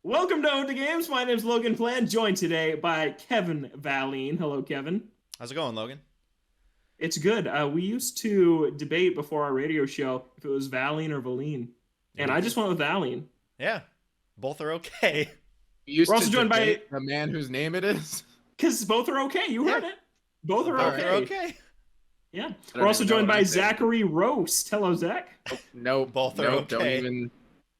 Welcome to Ode to Games. My name's Logan Plan, joined today by Kevin Valine. Hello, Kevin. How's it going, Logan? It's good. We used to debate before our radio show if it was Valine or Valine, and I just went with Valine. Yeah, both are okay. You used We're to also joined by debate the man whose name it is. because both are okay. You heard it. Both are Both okay. They're okay. Yeah. don't We're also even know joined what by I said. Zachary Roast. Hello, Zach. Nope. Both are nope, okay. Don't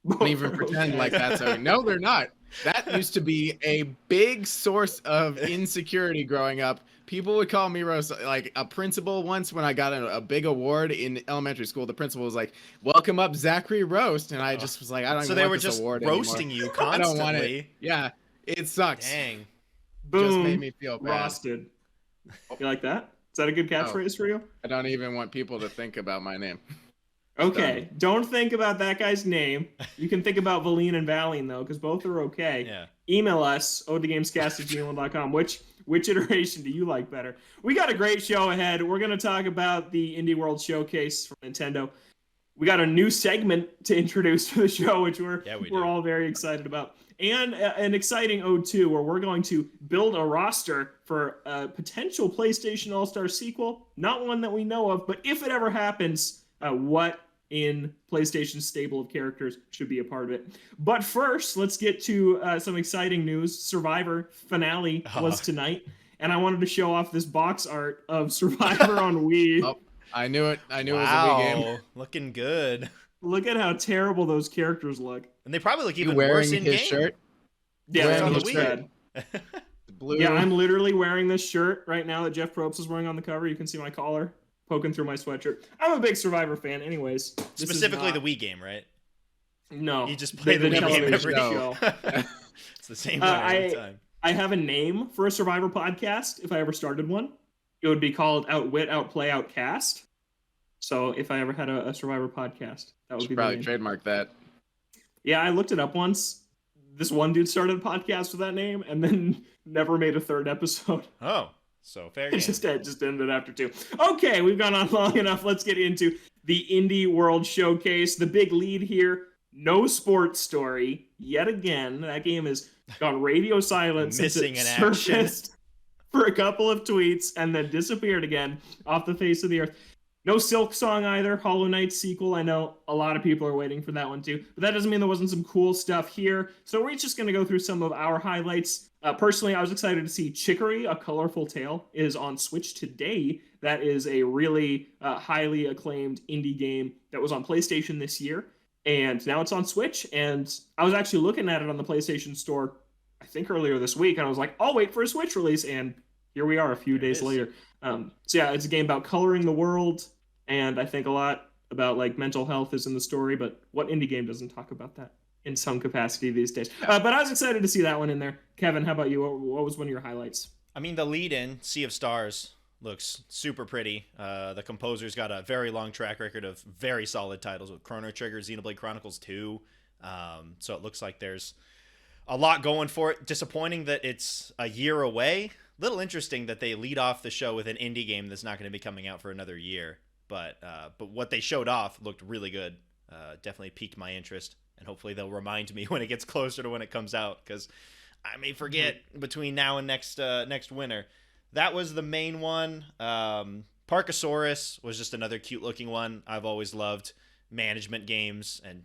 Both even are pretend okay. like that's okay. No, they're not. That used to be a big source of insecurity growing up. People would call me roast. Like a principal once when I got a big award in elementary school, the principal was like, "Welcome up, Zachary Roast," and I just was like, "I don't So even they want were this just award roasting anymore. you I don't want it. constantly. Yeah, it sucks. Dang. Boom. Just made me feel bad. Roasted. You like that? Is that a good catchphrase for you? I don't even want people to think about my name. Okay, don't think about that guy's name. You can think about Valine and Valine, though, because both are okay. Yeah. Email us, odegamescast@gmail.com. Which iteration do you like better? We got a great show ahead. We're going to talk about the Indie World Showcase from Nintendo. We got a new segment to introduce to the show, which we're all very excited about. And an exciting Ode 2, where we're going to build a roster for a potential PlayStation All-Star sequel. Not one that we know of, but if it ever happens, what in PlayStation's stable of characters should be a part of it. But first, let's get to some exciting news. Survivor finale was tonight, and I wanted to show off this box art of Survivor on Wii. Oh, I knew it. I knew it was a Wii game. Looking good. Look at how terrible those characters look. And they probably look You even wearing worse in his game. shirt? Yeah, Wearing it on the looks Wii. bad. Blue. Yeah, I'm literally wearing this shirt right now that Jeff Probst is wearing on the cover. You can see my collar poking through my sweatshirt. I'm a big Survivor fan, anyways. This is Specifically not- the Wii game, right? No, You just play the Wii game television every show. It's the same one every time. I have a name for a Survivor podcast. If I ever started one, it would be called Outwit, Outplay, Outcast. So if I ever had a Survivor podcast, that would Should be the probably name. trademark that. Yeah, I looked it up once. This one dude started a podcast with that name and then never made a third episode. Oh, so fair It game. just ended after 2. Okay, we've gone on long enough. Let's get into the Indie World Showcase. The big lead here, no sports story. Yet again, that game has gone radio silent since Missing it in action. surfaced for a couple of tweets and then disappeared again off the face of the earth. No Silk Song either, Hollow Knight sequel. I know a lot of people are waiting for that one too, but that doesn't mean there wasn't some cool stuff here. So we're just going to go through some of our highlights. Personally, I was excited to see Chicory, A Colorful Tale, is on Switch today. That is a really highly acclaimed indie game that was on PlayStation this year, and now it's on Switch. And I was actually looking at it on the PlayStation Store, I think earlier this week, and I was like, I'll wait for a Switch release, and here we are a few days later. So yeah, it's a game about coloring the world, and I think a lot about like mental health is in the story, but what indie game doesn't talk about that in some capacity these days? But I was excited to see that one in there. Kevin, how about you? What was one of your highlights? I mean, the lead-in, Sea of Stars, looks super pretty. The composer's got a very long track record of very solid titles with Chrono Trigger, Xenoblade Chronicles 2. So it looks like there's a lot going for it. Disappointing that it's a year away. Little interesting that they lead off the show with an indie game that's not going to be coming out for another year. But what they showed off looked really good. Definitely piqued my interest. And hopefully they'll remind me when it gets closer to when it comes out, because I may forget between now and next winter. That was the main one. Parkosaurus was just another cute looking one. I've always loved management games, and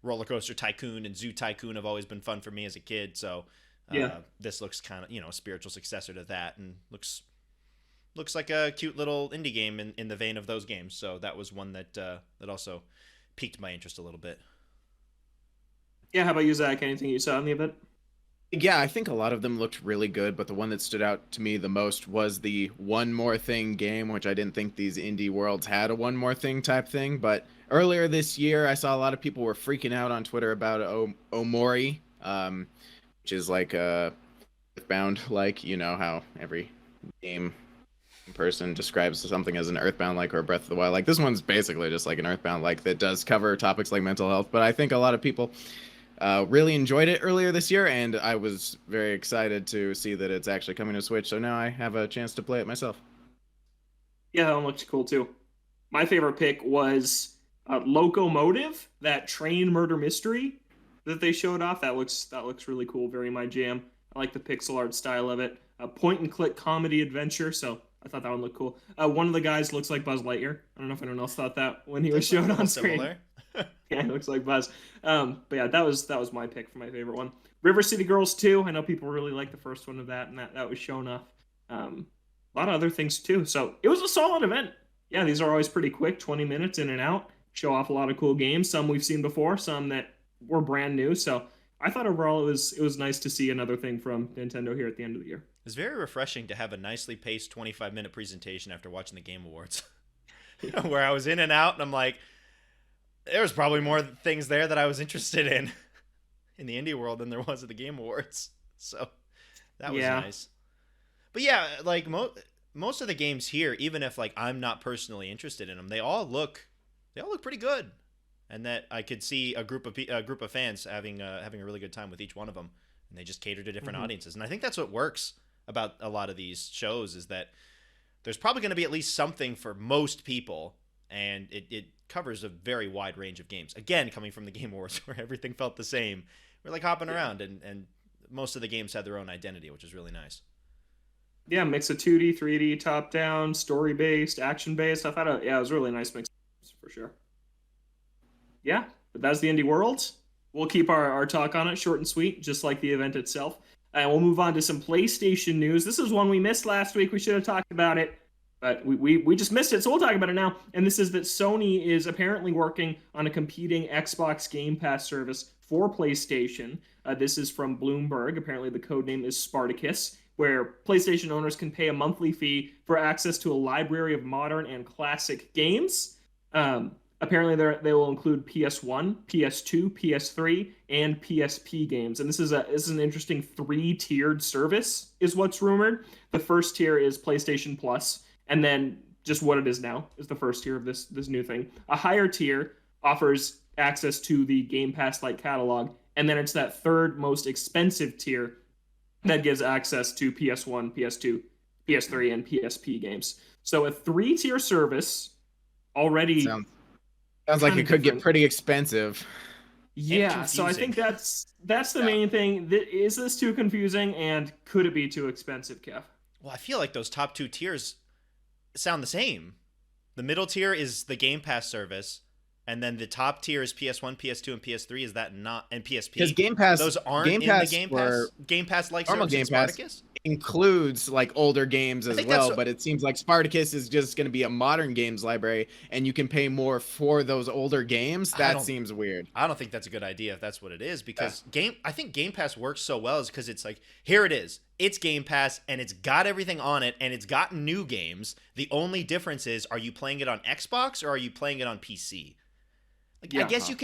Roller Coaster Tycoon and Zoo Tycoon have always been fun for me as a kid. So this looks kind of, a spiritual successor to that, and looks like a cute little indie game in the vein of those games. So that was one that also piqued my interest a little bit. Yeah, how about you, Zach? Anything you saw in the event? Yeah, I think a lot of them looked really good, but the one that stood out to me the most was the One More Thing game, which I didn't think these indie worlds had a One More Thing type thing. But earlier this year, I saw a lot of people were freaking out on Twitter about Omori, which is like Earthbound, like, how every game person describes something as an Earthbound-like or a Breath of the Wild. Like, this one's basically just like an Earthbound-like that does cover topics like mental health, but I think a lot of people really enjoyed it earlier this year, and I was very excited to see that it's actually coming to Switch, so now I have a chance to play it myself. Yeah, that one looks cool too. My favorite pick was Locomotive, that train murder mystery. that they showed off. That looks really cool. Very my jam. I like the pixel art style of it. A point and click comedy adventure. So I thought that one looked cool. One of the guys looks like Buzz Lightyear. I don't know if anyone else thought that when he was shown on screen. Similar. Yeah, it looks like Buzz. But yeah, that was my pick for my favorite one. River City Girls 2. I know people really like the first one of that, and that was shown off. A lot of other things too. So it was a solid event. Yeah, these are always pretty quick, 20 minutes in and out. Show off a lot of cool games. Some we've seen before, some that were brand new. So I thought overall it was nice to see another thing from Nintendo here at the end of the year. It's very refreshing to have a nicely paced 25-minute presentation after watching the Game Awards, where I was in and out, and I'm like, there was probably more things there that I was interested in the indie world than there was at the Game Awards. So that was nice. But yeah, like most of the games here, even if like I'm not personally interested in them, they all look pretty good, and that I could see a group of fans having a really good time with each one of them, and they just cater to different audiences. And I think that's what works about a lot of these shows, is that there's probably going to be at least something for most people, and it covers a very wide range of games. Again, coming from the Game Awards, where everything felt the same, we're like hopping around, and most of the games had their own identity, which is really nice. Yeah, mix of 2D, 3D, top-down, story-based, action-based. I thought, it was a really nice mix for sure. Yeah, but that's the indie world. We'll keep our talk on it short and sweet, just like the event itself. And we'll move on to some PlayStation news. This is one we missed last week. We should have talked about it, but we just missed it, so we'll talk about it now. And this is that Sony is apparently working on a competing Xbox Game Pass service for PlayStation. This is from Bloomberg. Apparently the codename is Spartacus, where PlayStation owners can pay a monthly fee for access to a library of modern and classic games. Apparently they will include PS1, PS2, PS3, and PSP games. And this is an interesting 3-tiered service, is what's rumored. The first tier is PlayStation Plus, and then just what it is now is the first tier of this new thing. A higher tier offers access to the Game Pass-like catalog, and then it's that third most expensive tier that gives access to PS1, PS2, PS3, and PSP games. So a 3-tier service already... Sounds like it could get pretty expensive. Yeah, so I think that's the main thing. Is this too confusing, and could it be too expensive, Kev? Well, I feel like those top 2 tiers sound the same. The middle tier is the Game Pass service, and then the top tier is PS1, PS2, and PS3. Is that not, and PSP? Because Game Pass, those aren't in the Game Pass. Game Pass like normal service Game Spartacus? Pass includes like older games as well, but it seems like Spartacus is just going to be a modern games library, and you can pay more for those older games. That seems weird. I don't think that's a good idea if that's what it is, because I think Game Pass works so well is because it's like, here it is. It's Game Pass, and it's got everything on it, and it's got new games. The only difference is, are you playing it on Xbox or are you playing it on PC? Like, I guess you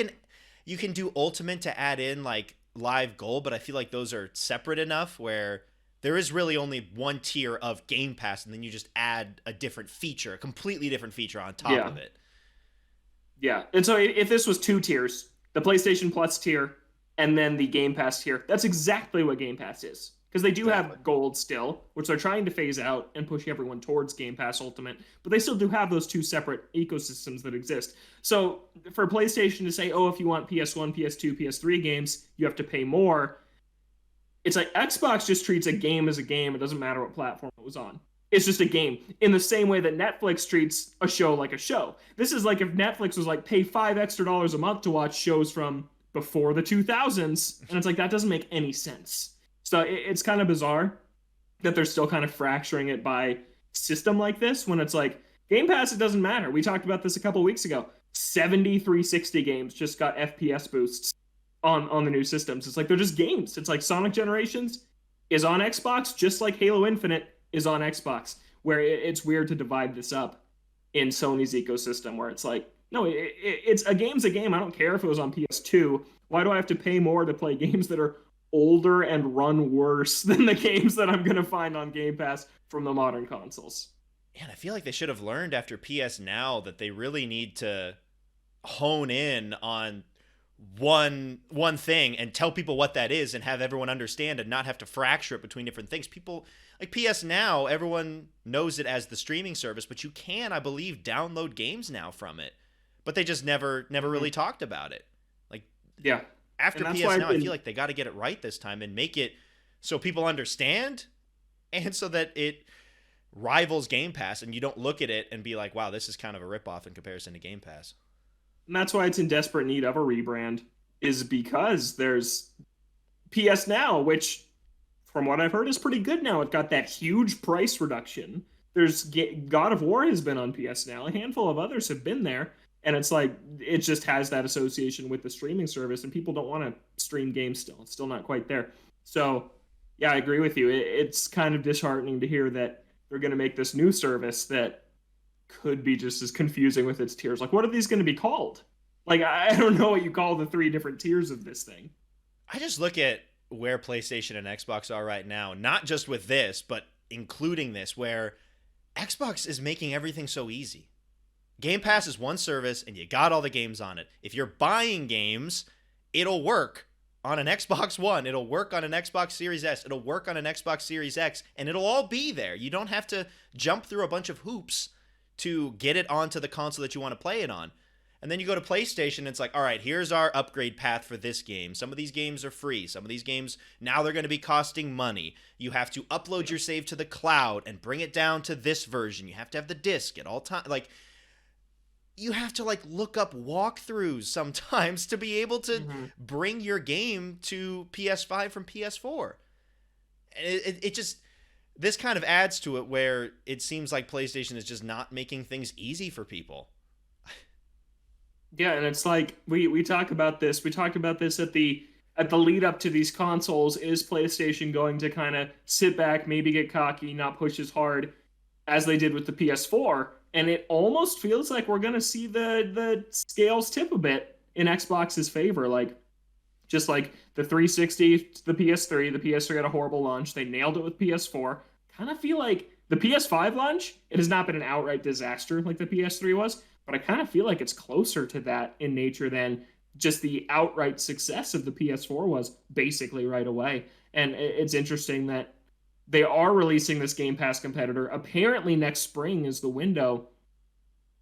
can do Ultimate to add in like Live Gold, but I feel like those are separate enough where there is really only one tier of Game Pass, and then you just add a different feature, a completely different feature on top of it. Yeah, and so if this was 2 tiers, the PlayStation Plus tier and then the Game Pass tier, that's exactly what Game Pass is. Because they do have Gold still, which they're trying to phase out and push everyone towards Game Pass Ultimate, but they still do have those 2 separate ecosystems that exist. So for PlayStation to say, if you want PS1, PS2, PS3 games, you have to pay more, it's like Xbox just treats a game as a game. It doesn't matter what platform it was on. It's just a game, in the same way that Netflix treats a show like a show. This is like if Netflix was like, pay $5 extra a month to watch shows from before the 2000s, and it's like, that doesn't make any sense. So it's kind of bizarre that they're still kind of fracturing it by system like this, when it's like, Game Pass, it doesn't matter. We talked about this a couple weeks ago. 70 360 games just got FPS boosts on the new systems. It's like, they're just games. It's like Sonic Generations is on Xbox, just like Halo Infinite is on Xbox, where it's weird to divide this up in Sony's ecosystem, where it's like, no, it's a game's a game. I don't care if it was on PS2. Why do I have to pay more to play games that are older and run worse than the games that I'm going to find on Game Pass from the modern consoles? And I feel like they should have learned after PS Now that they really need to hone in on one thing and tell people what that is, and have everyone understand and not have to fracture it between different things. People like PS Now, everyone knows it as the streaming service, but you can, I believe, download games now from it, but they just never really talked about it. Like, yeah, after And that's PS why Now, I feel like they got to get it right this time and make it so people understand and so that it rivals Game Pass and you don't look at it and be like, wow, this is kind of a ripoff in comparison to Game Pass. And that's why it's in desperate need of a rebrand, is because there's PS Now, which, from what I've heard, is pretty good now. It got that huge price reduction. There's God of War has been on PS Now. A handful of others have been there. And it's like, it just has that association with the streaming service, and people don't want to stream games still. It's still not quite there. So, yeah, I agree with you. It's kind of disheartening to hear that they're going to make this new service that could be just as confusing with its tiers. Like, what are these going to be called? Like, I don't know what you call the 3 different tiers of this thing. I just look at where PlayStation and Xbox are right now, not just with this, but including this, where Xbox is making everything so easy. Game Pass is one service and you got all the games on it. If you're buying games, it'll work on an Xbox One, it'll work on an Xbox Series S, it'll work on an Xbox Series X, and it'll all be there. You don't have to jump through a bunch of hoops to get it onto the console that you want to play it on. And then you go to PlayStation, and it's like, all right, here's our upgrade path for this game. Some of these games are free. Some of these games, now they're going to be costing money. You have to upload your save to the cloud and bring it down to this version. You have to have the disc at all times. Like, you have to look up walkthroughs sometimes to be able to bring your game to PS5 from PS4. It just, this kind of adds to it where it seems like PlayStation is just not making things easy for people. Yeah, and it's like we talk about this. We talked about this at the lead up to these consoles. Is PlayStation going to kind of sit back, maybe get cocky, not push as hard as they did with the PS4? And it almost feels like we're going to see the scales tip a bit in Xbox's favor. Like, just like the 360 to the PS3. The PS3 had a horrible launch. They nailed it with PS4. Kind of feel like the PS5 launch, it has not been an outright disaster like the PS3 was, but I kind of feel like it's closer to that in nature than just the outright success of the PS4 was basically right away. And it's interesting that they are releasing this Game Pass competitor. Apparently next spring is the window,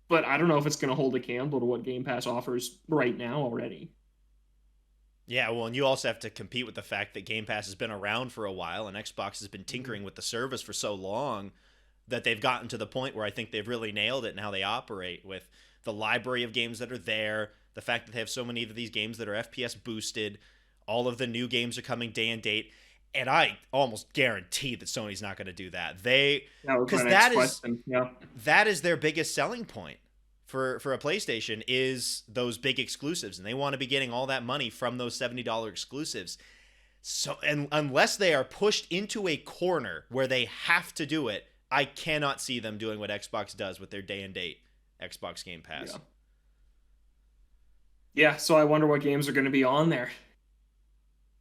but I don't know if it's going to hold a candle to what Game Pass offers right now already. Yeah, well, and you also have to compete with the fact that Game Pass has been around for a while and Xbox has been tinkering with the service for so long that they've gotten to the point where I think they've really nailed it in how they operate with the library of games that are there, the fact that they have so many of these games that are FPS boosted, all of the new games are coming day and date. And I almost guarantee that Sony's not going to do that. Because that is their biggest selling point for a PlayStation, is those big exclusives, and they want to be getting all that money from those $70 exclusives. So, and unless they are pushed into a corner where they have to do it, I cannot see them doing what Xbox does with their day and date Xbox Game Pass. Yeah, so I wonder what games are going to be on there.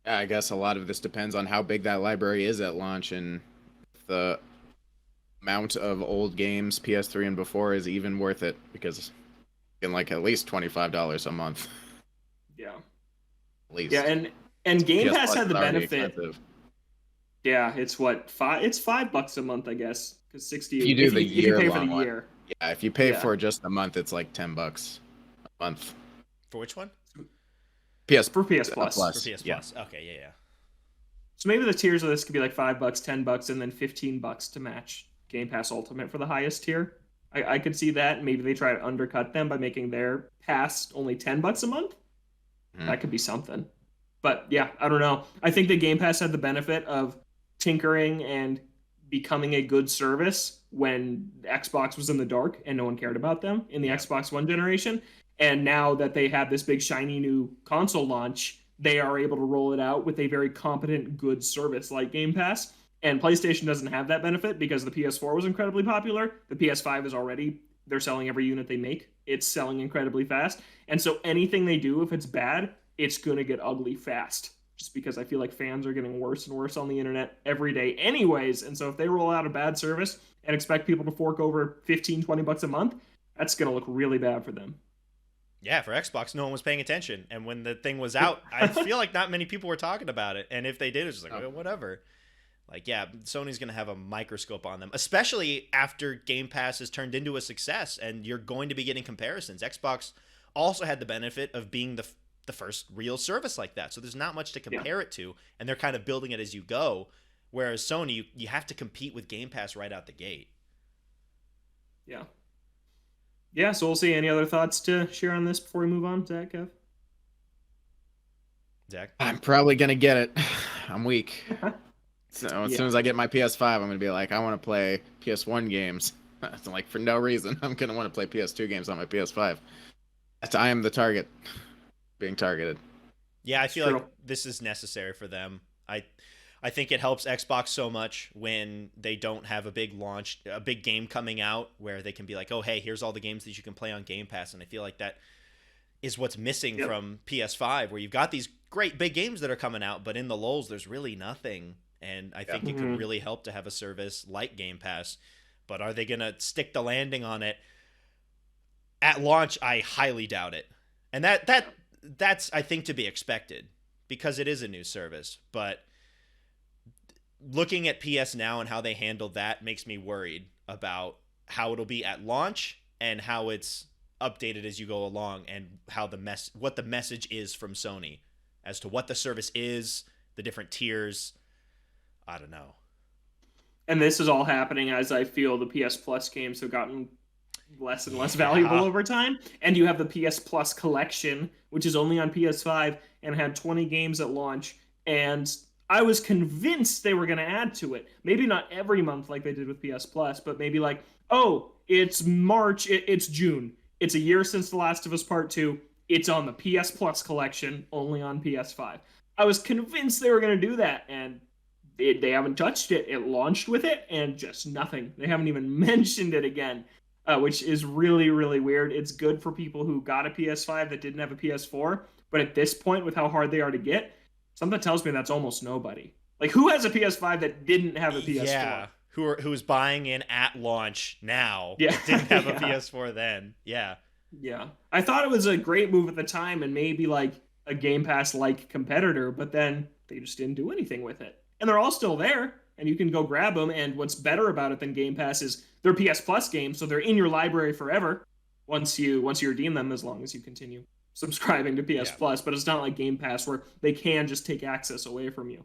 Yeah, I guess a lot of this depends on how big that library is at launch, and the amount of old games PS3 and before is even worth it, because it's in at least $25 a month. Yeah. At least. Yeah, and Game PS Pass Plus had the is already benefit. expensive. Yeah, it's what, it's $5 a month, I guess, because 60. If you do the year if you pay for long the one. year. Yeah, if you pay for just a month, it's like $10 a month. For which one? For PS Plus. For PS Plus. Okay, yeah. So maybe the tiers of this could be like $5, $10, and then $15 to match Game Pass Ultimate for the highest tier. I could see that. Maybe they try to undercut them by making their pass only $10 a month. That could be something. But yeah, I don't know. I think the Game Pass had the benefit of tinkering and becoming a good service when Xbox was in the dark and no one cared about them in the Xbox One generation. And now that they have this big shiny new console launch, they are able to roll it out with a very competent, good service like Game Pass. And PlayStation doesn't have that benefit because the PS4 was incredibly popular. The PS5 is already, they're selling every unit they make. It's selling incredibly fast. And so anything they do, if it's bad, it's going to get ugly fast. Just because I feel like fans are getting worse and worse on the internet every day anyways. And so if they roll out a bad service and expect people to fork over $15-20 a month, that's going to look really bad for them. Yeah, for Xbox, no one was paying attention. And when the thing was out, I feel like not many people were talking about it. And if they did, it was just like, well, whatever. Like, yeah, Sony's going to have a microscope on them, especially after Game Pass has turned into a success and you're going to be getting comparisons. Xbox also had the benefit of being the first real service like that. So there's not much to compare it to, and they're kind of building it as you go. Whereas Sony, you have to compete with Game Pass right out the gate. Yeah. Yeah, so we'll see. Any other thoughts to share on this before we move on, Zach, Kev? Zach? I'm probably going to get it. I'm weak. So as Yeah. soon as I get my PS5, I'm going to be like, I want to play PS1 games. It's like, for no reason, I'm going to want to play PS2 games on my PS5. I am the target. Being targeted. Yeah, I feel like this is necessary for them. I think it helps Xbox so much when they don't have a big launch, a big game coming out where they can be like, oh, hey, here's all the games that you can play on Game Pass. And I feel like that is what's missing from PS5, where you've got these great big games that are coming out, but in the lulls, there's really nothing. And I think it could really help to have a service like Game Pass. But are they going to stick the landing on it? At launch, I highly doubt it. And that's, I think, to be expected because it is a new service. But looking at PS Now and how they handled that makes me worried about how it'll be at launch and how it's updated as you go along, and how what the message is from Sony as to what the service is, the different tiers. I don't know. And this is all happening as I feel the PS Plus games have gotten less and less valuable over time. And you have the PS Plus collection, which is only on PS5 and had 20 games at launch. And I was convinced they were going to add to it. Maybe not every month like they did with PS Plus, but maybe like, oh, it's March, it's June. It's a year since The Last of Us Part 2. It's on the PS Plus collection, only on PS5. I was convinced they were going to do that, and they haven't touched it. It launched with it, and just nothing. They haven't even mentioned it again, which is really, really weird. It's good for people who got a PS5 that didn't have a PS4, but at this point, with how hard they are to get, something tells me that's almost nobody. Like, who has a PS5 that didn't have a PS4? Yeah, who's buying in at launch now? Yeah, didn't have a PS4 then. Yeah, yeah. I thought it was a great move at the time, and maybe like a Game Pass like competitor, but then they just didn't do anything with it. And they're all still there, and you can go grab them. And what's better about it than Game Pass is they're PS Plus games, so they're in your library forever once you redeem them, as long as you continue subscribing to PS Plus. But it's not like Game Pass where they can just take access away from you.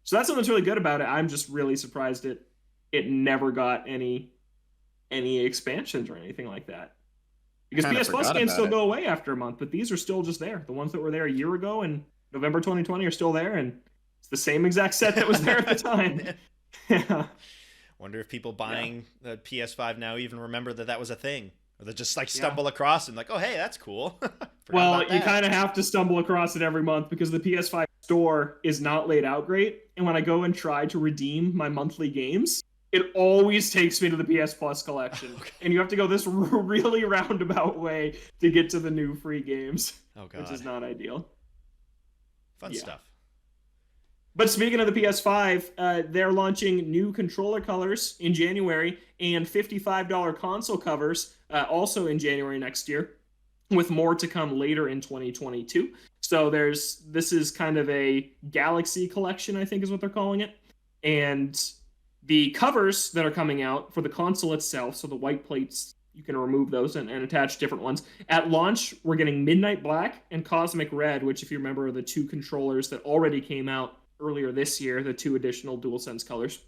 So that's something that's really good about it. I'm just really surprised it never got any expansions or anything like that. Because PS Plus games still go away after a month, but these are still just there. The ones that were there a year ago in November 2020 are still there, and it's the same exact set that was there at the time. Yeah. Wonder if people buying the PS5 now even remember that was a thing. Or they just like stumble across and like, oh, hey, that's cool. Well, you kind of have to stumble across it every month because the PS5 store is not laid out great. And when I go and try to redeem my monthly games, it always takes me to the PS Plus collection. Okay. And you have to go this really roundabout way to get to the new free games, which is not ideal. Fun stuff. But speaking of the PS5, they're launching new controller colors in January and $55 console covers also in January next year, with more to come later in 2022. So this is kind of a Galaxy collection, I think is what they're calling it. And the covers that are coming out for the console itself, so the white plates, you can remove those and attach different ones. At launch, we're getting Midnight Black and Cosmic Red, which, if you remember, are the two controllers that already came out earlier this year, the two additional DualSense colors.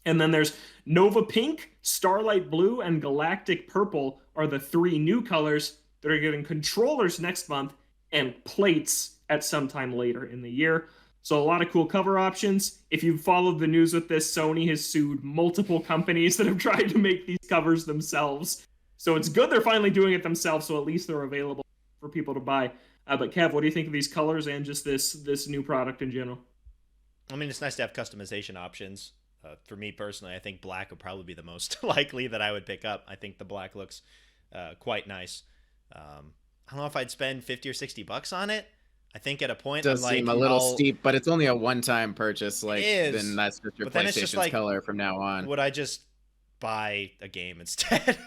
And then there's Nova Pink, Starlight Blue, and Galactic Purple are the three new colors that are getting controllers next month and plates at some time later in the year. So a lot of cool cover options. If you've followed the news with this, Sony has sued multiple companies that have tried to make these covers themselves. So it's good they're finally doing it themselves, so at least they're available for people to buy. But Kev, what do you think of these colors and just this new product in general? I mean, it's nice to have customization options. For me personally, I think black would probably be the most likely that I would pick up. I think the black looks quite nice. I don't know if I'd spend $50 or $60 on it. I think at a point, it does seem a little steep, but it's only a one-time purchase. Like, then that's just your PlayStation's color from now on. Would I just buy a game instead?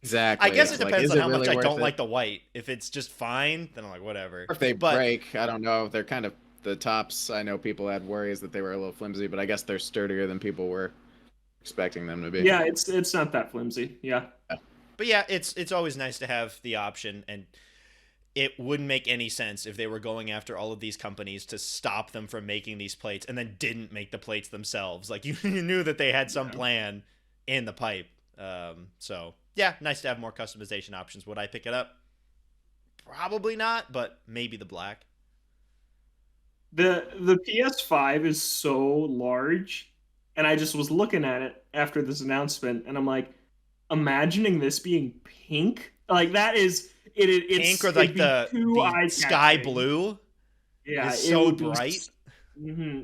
Exactly. I guess it depends on how much I don't like the white. If it's just fine, then I'm like, whatever. Or if they break, I don't know. They're kind of the tops. I know people had worries that they were a little flimsy, but I guess they're sturdier than people were expecting them to be. Yeah, it's not that flimsy. Yeah. But yeah, it's always nice to have the option, and it wouldn't make any sense if they were going after all of these companies to stop them from making these plates and then didn't make the plates themselves. Like, you knew that they had some plan in the pipe. So yeah, nice to have more customization options. Would I pick it up? Probably not, but maybe the black. The PS5 is so large, and I just was looking at it after this announcement, and I'm like, imagining this being pink, like that is it's pink or like the sky blue. Yeah, it's so bright.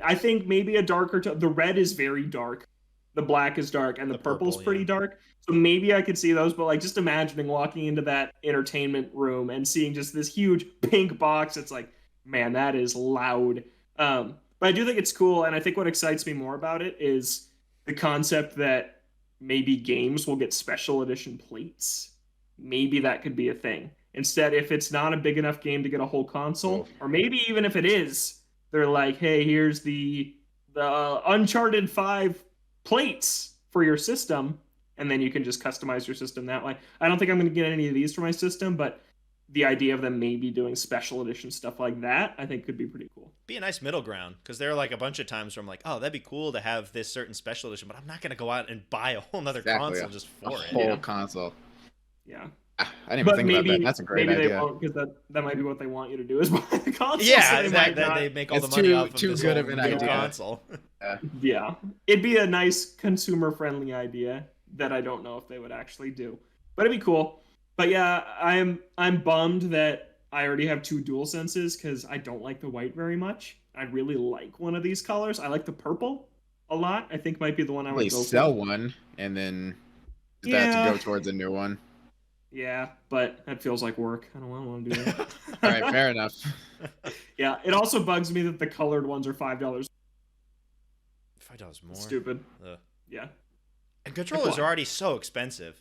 I think maybe a darker the red is very dark, the black is dark, and the purple's pretty dark. So maybe I could see those, but like just imagining walking into that entertainment room and seeing just this huge pink box, it's like, man, that is loud. But I do think it's cool, and I think what excites me more about it is the concept that maybe games will get special edition plates. Maybe that could be a thing. Instead, if it's not a big enough game to get a whole console, or maybe even if it is, they're like, hey, here's the Uncharted 5 plates for your system, and then you can just customize your system that way. I don't think I'm going to get any of these for my system, but the idea of them maybe doing special edition stuff like that, I think could be pretty cool. Be a nice middle ground, because there are like a bunch of times where I'm like, oh, that'd be cool to have this certain special edition, but I'm not going to go out and buy a whole nother console just for it. Whole console. Yeah. I didn't even think about that. That's a great idea. Maybe they won't, because that might be what they want you to do, is buy the console. Yeah, so they make all the money off of too this good of an idea. console. Yeah. It'd be a nice consumer-friendly idea that I don't know if they would actually do. But it'd be cool. But yeah, I'm bummed that I already have 2 DualSenses, because I don't like the white very much. I really like one of these colors. I like the purple a lot. I think might be the one I would go for. Sell one, and then that to go towards a new one. Yeah, but that feels like work. I don't want to do that. All right, fair enough. Yeah, it also bugs me that the colored ones are $5. $5 more? Stupid. Yeah. And controllers are already so expensive.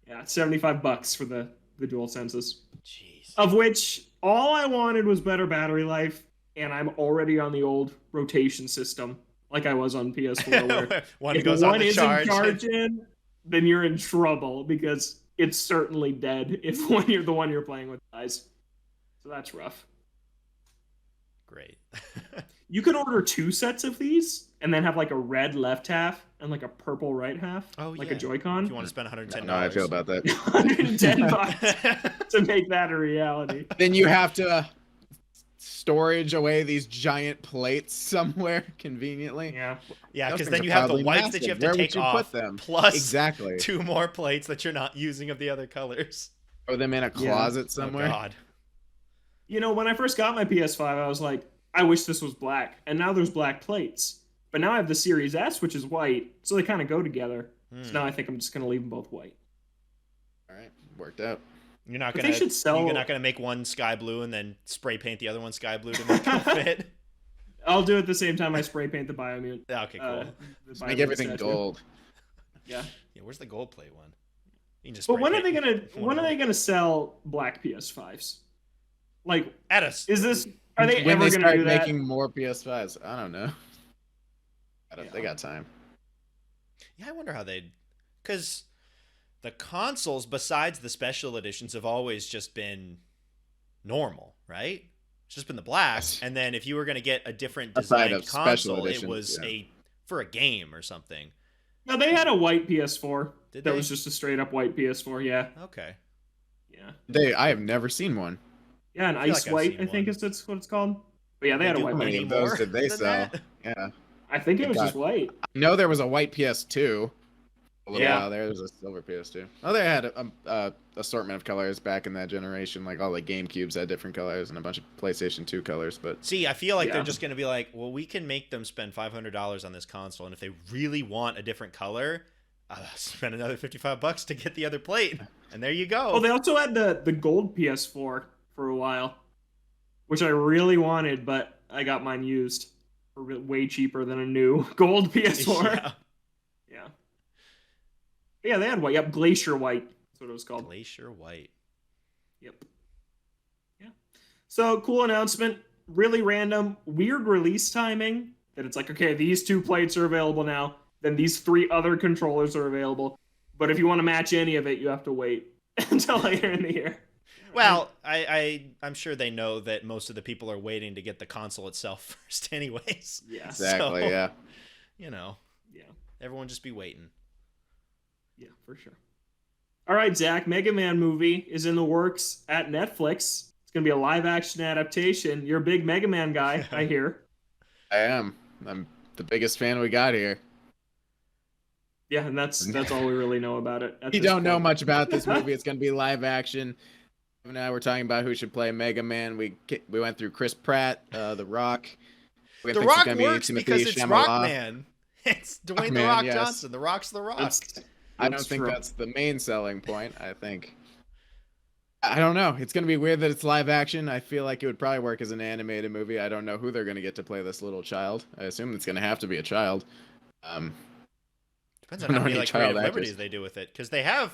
Yeah, it's $75 for the DualSenses. Jeez. Of which, all I wanted was better battery life, and I'm already on the old rotation system, like I was on PS4, where one if goes one on the isn't charge. charging, then you're in trouble, because it's certainly dead if the one you're playing with dies. So that's rough. Great. You can order 2 sets of these and then have like a red left half and like a purple right half. Like a Joy-Con. If you want to spend $110. No, I feel about that. $110 to make that a reality. Then you have to storage away these giant plates somewhere conveniently. Yeah, because then you have the whites that you have to take off, plus exactly 2 more plates that you're not using of the other colors. Or them in a closet somewhere. Oh, God. You know, when I first got my PS5, I was like, I wish this was black. And now there's black plates. But now I have the Series S, which is white, so they kind of go together. So now I think I'm just going to leave them both white. All right, worked out. You're not gonna make one sky blue and then spray paint the other one sky blue to make it fit. I'll do it the same time I spray paint the Biomutant. Okay, cool. Make everything gold. Yeah. Yeah. Where's the gold plate one? You can just. But when are they gonna sell black PS5s? Like, is this? Are they when ever they gonna start do that? making more PS5s? I don't know. They got time. Yeah, I wonder how they'd, because the consoles, besides the special editions, have always just been normal, right? It's just been the black, and then if you were going to get a different designed console, it was for a game or something. No, they had a white PS4. That was just a straight up white PS4. Yeah. Okay. Yeah. I have never seen one. Yeah, an ice white, I think is what it's called. But yeah, they had a white one. How many of those did they sell? Yeah. I think it was just white. I know there was a white PS2. A little while there. There's a silver PS2. Oh, they had a assortment of colors back in that generation. Like all the GameCubes had different colors and a bunch of PlayStation 2 colors. But see, I feel like they're just going to be like, well, we can make them spend $500 on this console, and if they really want a different color, spend another $55 to get the other plate, and there you go. Oh, they also had the gold PS4 for a while, which I really wanted, but I got mine used for way cheaper than a new gold PS4. Yeah, they had white. Yep, Glacier White. That's what it was called. Glacier White. Yep. Yeah. So, cool announcement. Really random. Weird release timing. That it's like, okay, these 2 plates are available now. Then these 3 other controllers are available. But if you want to match any of it, you have to wait until later in the year. Well, I'm sure they know that most of the people are waiting to get the console itself first, anyways. Yeah. Exactly. So, Yeah. You know, Yeah. everyone just be waiting. Yeah, for sure. All right, Zach. Mega Man movie is in the works at Netflix. It's gonna be a live action adaptation. You're a big Mega Man guy, I hear. I am. I'm the biggest fan we got here. Yeah, and that's all we really know about it. You don't know much about this movie. It's going to be live action. Now we're talking about who should play Mega Man. We went through Chris Pratt, The Rock. The Rock works because it's Rockman. It's Dwayne The Rock Johnson. The Rock's The Rock. I don't think that's the main selling point. I don't know. It's going to be weird that it's live action. I feel like it would probably work as an animated movie. I don't know who they're going to get to play this little child. I assume it's going to have to be a child. Depends on how many creative liberties they do with it, because they have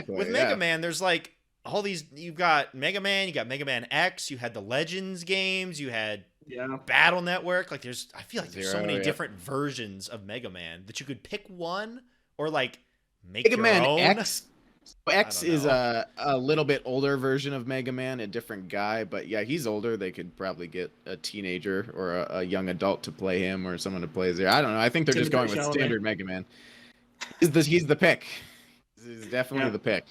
with Mega Man. There's like all these. You've got Mega Man, you got Mega Man X, you had the Legends games, you had Battle Network. Like I feel like there's so many different versions of Mega Man that you could pick one or like make Mega your Man own. X is a little bit older version of Mega Man, a different guy, but yeah, he's older. They could probably get a teenager or a young adult to play him, or someone to play Zero. I don't know. I think they're just going with standard Mega Man. He's the pick. He's definitely the pick.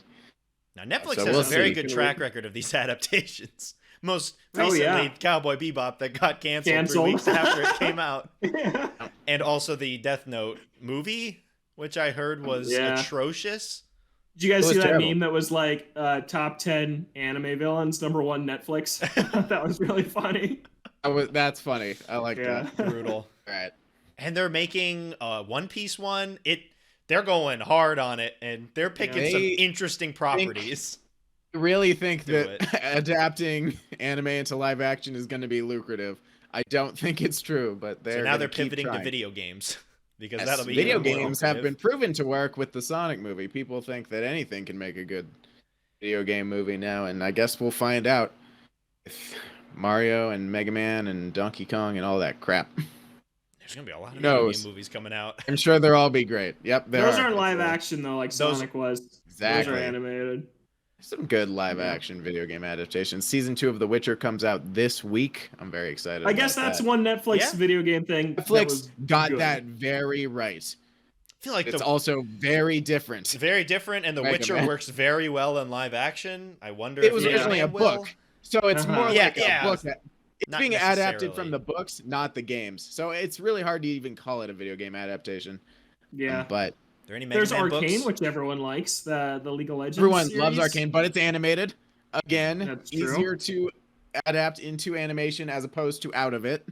Now Netflix has a very good track record of these adaptations. Most recently, Cowboy Bebop that got canceled 3 weeks after it came out, and also the Death Note movie, which I heard was atrocious. Did you guys see that meme that was like top 10 anime villains, #1 Netflix? That was really funny. That's funny. I like that. Brutal. All right. And they're making a One Piece one. They're going hard on it, and they're picking some interesting properties. Really think that adapting anime into live action is going to be lucrative. I don't think it's true, but they're pivoting to video games. Because that'll be video games have been proven to work with the Sonic movie. People think that anything can make a good video game movie now, and I guess we'll find out with Mario and Mega Man and Donkey Kong and all that crap. There's gonna be a lot of video game movies coming out. I'm sure they'll all be great. Yep, those aren't live action though, like Sonic was. Exactly. Those are animated. Some good live action video game adaptations. Season 2 of The Witcher comes out this week. I'm very excited. I guess that's one Netflix video game thing. Netflix got that very right. I feel like it's also very different. Very different, and The Witcher works very well in live action. I wonder if it was originally a book, so it's more like a book. It's being adapted from the books, not the games. So it's really hard to even call it a video game adaptation. Yeah, but. There's Arcane, which everyone likes, the League of Legends Everyone series. loves Arcane, but it's animated. Again, easier to adapt into animation as opposed to out of it.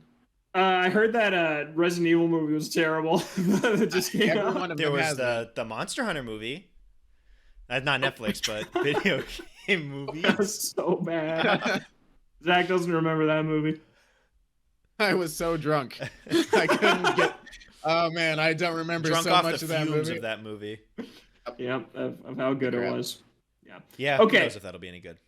I heard that Resident Evil movie was terrible. It just came out. There was the Monster Hunter movie. Not Netflix, but video game movie. That was so bad. Zach doesn't remember that movie. I was so drunk. I couldn't get... Oh man, I don't remember Drunk so off much the of that fumes movie. Of that movie. Yeah, of how good it was. Yeah. Okay. Who knows if that'll be any good.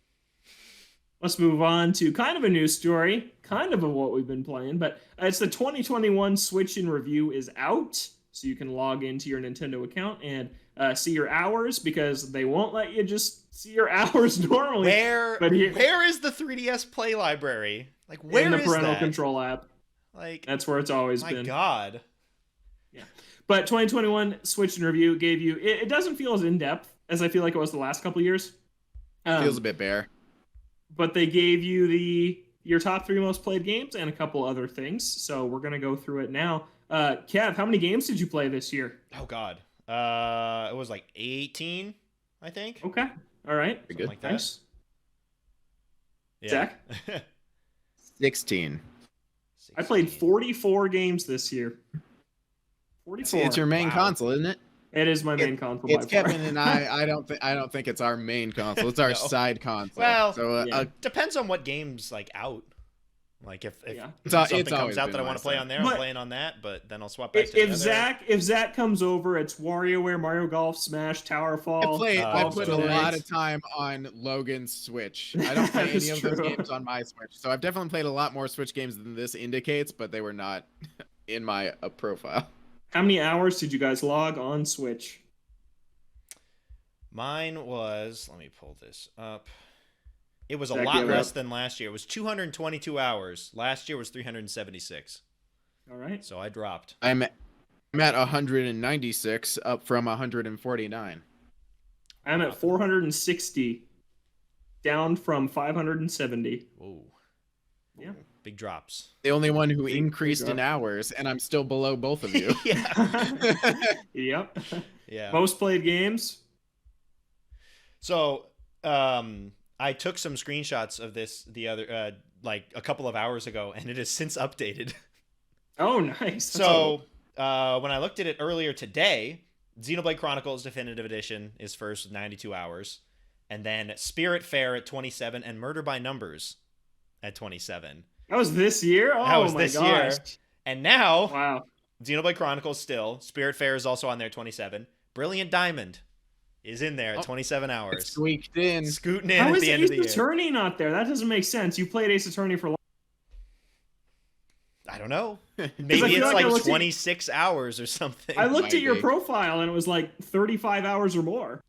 Let's move on to kind of a news story, kind of what we've been playing, but it's the 2021 Switch in Review is out, so you can log into your Nintendo account and see your hours, because they won't let you just see your hours normally. Where is the 3DS Play library? Like, where is that? In the parental control app. Like, that's where it's always been. My God. Yeah. But 2021 Switch in Review gave you... It doesn't feel as in-depth as I feel like it was the last couple years. Feels a bit bare. But they gave you your top 3 most played games and a couple other things. So we're going to go through it now. Kev, how many games did you play this year? Oh, God. It was like 18, I think. Okay. All right. Pretty good. Like that. Nice. Yeah. Zach? 16. I played 44 games this year. 44. It's your main console, isn't it? It is my main console. It's Kevin and I. I don't think it's our main console. It's our side console. Well, so depends on what game's like out. Like if it's something comes out that I want to play on there, I'm playing on that. But then I'll swap back to if Zach comes over, it's WarioWare, Mario Golf, Smash, Towerfall. I put a lot of time on Logan's Switch. I don't play any of those games on my Switch, so I've definitely played a lot more Switch games than this indicates, but they were not in my profile. How many hours did you guys log on Switch? Mine was, let me pull this up. It was a Zach, lot you have less a- than last year. It was 222 hours. Last year was 376. All right. So I dropped. I'm at 196, up from 149. I'm at 460, down from 570. Whoa. Yeah. Big drops. The only one who Big increased in drop. hours, and I'm still below both of you. Yeah. Yep. Yeah. Most played games. So, I took some screenshots of this the other, like a couple of hours ago, and it has since updated. Oh, nice. So, when I looked at it earlier today, Xenoblade Chronicles Definitive Edition is first with 92 hours, and then Spirit Fair at 27, and Murder by Numbers at 27. That was this year? Oh, That was my this gosh. year. And now, Wow. Xenoblade Chronicles still. Spirit Fair is also on there, 27. Brilliant Diamond is in there at 27 It hours. squeaked in. Scooting in How at is the end of Ace the year. Attorney not there? That doesn't make sense. You played Ace Attorney for long. I don't know. I Maybe feel it's like I like looked at- 26 hours or something. I looked at your be. profile and it was like 35 hours or more.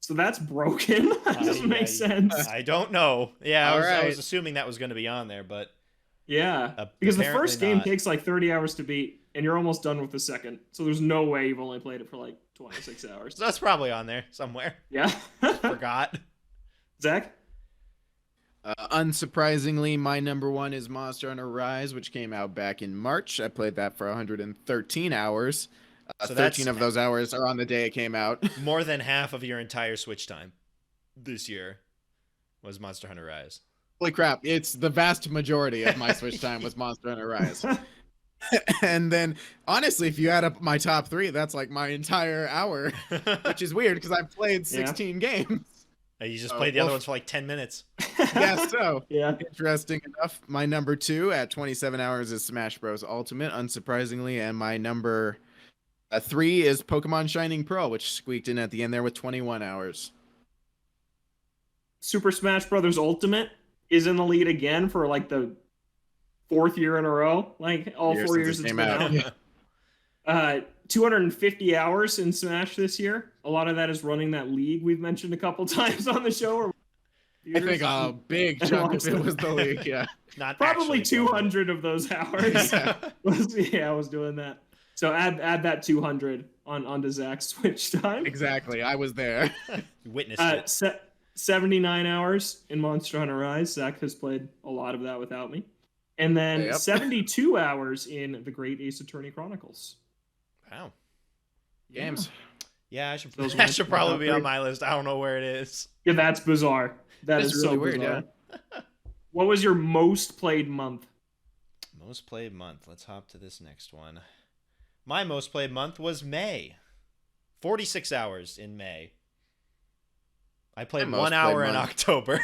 So that's broken. That doesn't make sense. I don't know. Yeah, I was Alright. assuming that was going to be on there, but Yeah. Because the apparently first game not. takes like 30 hours to beat, and you're almost done with the second. So there's no way you've only played it for like 26 hours. so that's probably on there somewhere. Yeah. Forgot. Zach? Unsurprisingly, my number one is Monster Hunter Rise, which came out back in March. I played that for 113 hours. So 13 that's- of those hours are on the day it came out. More than half of your entire Switch time this year was Monster Hunter Rise. Holy crap, it's the vast majority of my Switch time was Monster Hunter Rise. And then, honestly, if you add up my top three, that's like my entire hour, which is weird because I've played 16 games. You just Oh, played the other well- ones for like 10 minutes. Yeah, so Yeah. interesting enough. My number two at 27 hours is Smash Bros. Ultimate, unsurprisingly, and my number three is Pokemon Shining Pearl, which squeaked in at the end there with 21 hours. Super Smash Brothers Ultimate is in the lead again for like the fourth year in a row. Like all Year 4 since years it it's came been out. out. Yeah. 250 hours in Smash this year. A lot of that is running that league we've mentioned a couple times on the show. Where I think a big chunk of it was the league, yeah. Not probably actually 200 of those hours. Yeah. I was doing that. So add that 200 onto Zach's Switch time. Exactly, I was there. You witnessed it. 79 hours in Monster Hunter Rise. Zach has played a lot of that without me. And then Yep. 72 hours in The Great Ace Attorney Chronicles. Wow. Games. Yeah, I should, Those that ones should are probably top be on three. my list. I don't know where it is. Yeah, that's bizarre. That That's is really so weird, bizarre. What was your most played month? Most played month. Let's hop to this next one. My most played month was May. 46 hours in May. I played My 1 most hour played in month. October.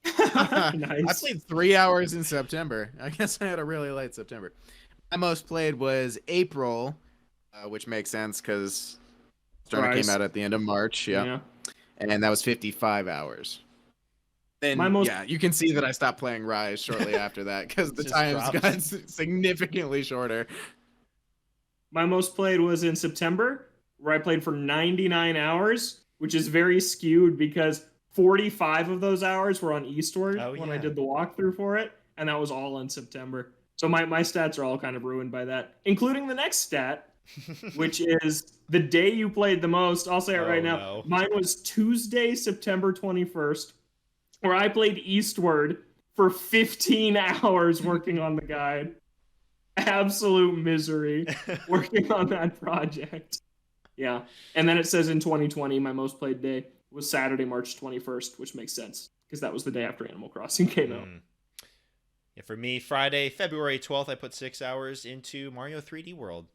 I Nice. played 3 hours in September. I guess I had a really late September. My most played was April, which makes sense because Starter Rise. came out at the end of March. Yeah. And that was 55 hours. Then, My most- yeah, you can see that I stopped playing Rise shortly after that because the Just times dropped. got significantly shorter. My most played was in September, where I played for 99 hours, which is very skewed because 45 of those hours were on Eastward when I yeah. did the walkthrough for it, and that was all in September. So my stats are all kind of ruined by that, including the next stat, which is the day you played the most. I'll say it right now. no. Mine was Tuesday, September 21st, where I played Eastward for 15 hours working on the guide. Absolute misery working on that project. Yeah. And then it says in 2020, my most played day was Saturday, March 21st, which makes sense because that was the day after Animal Crossing came out. Yeah, for me, Friday, February 12th, I put 6 hours into Mario 3D World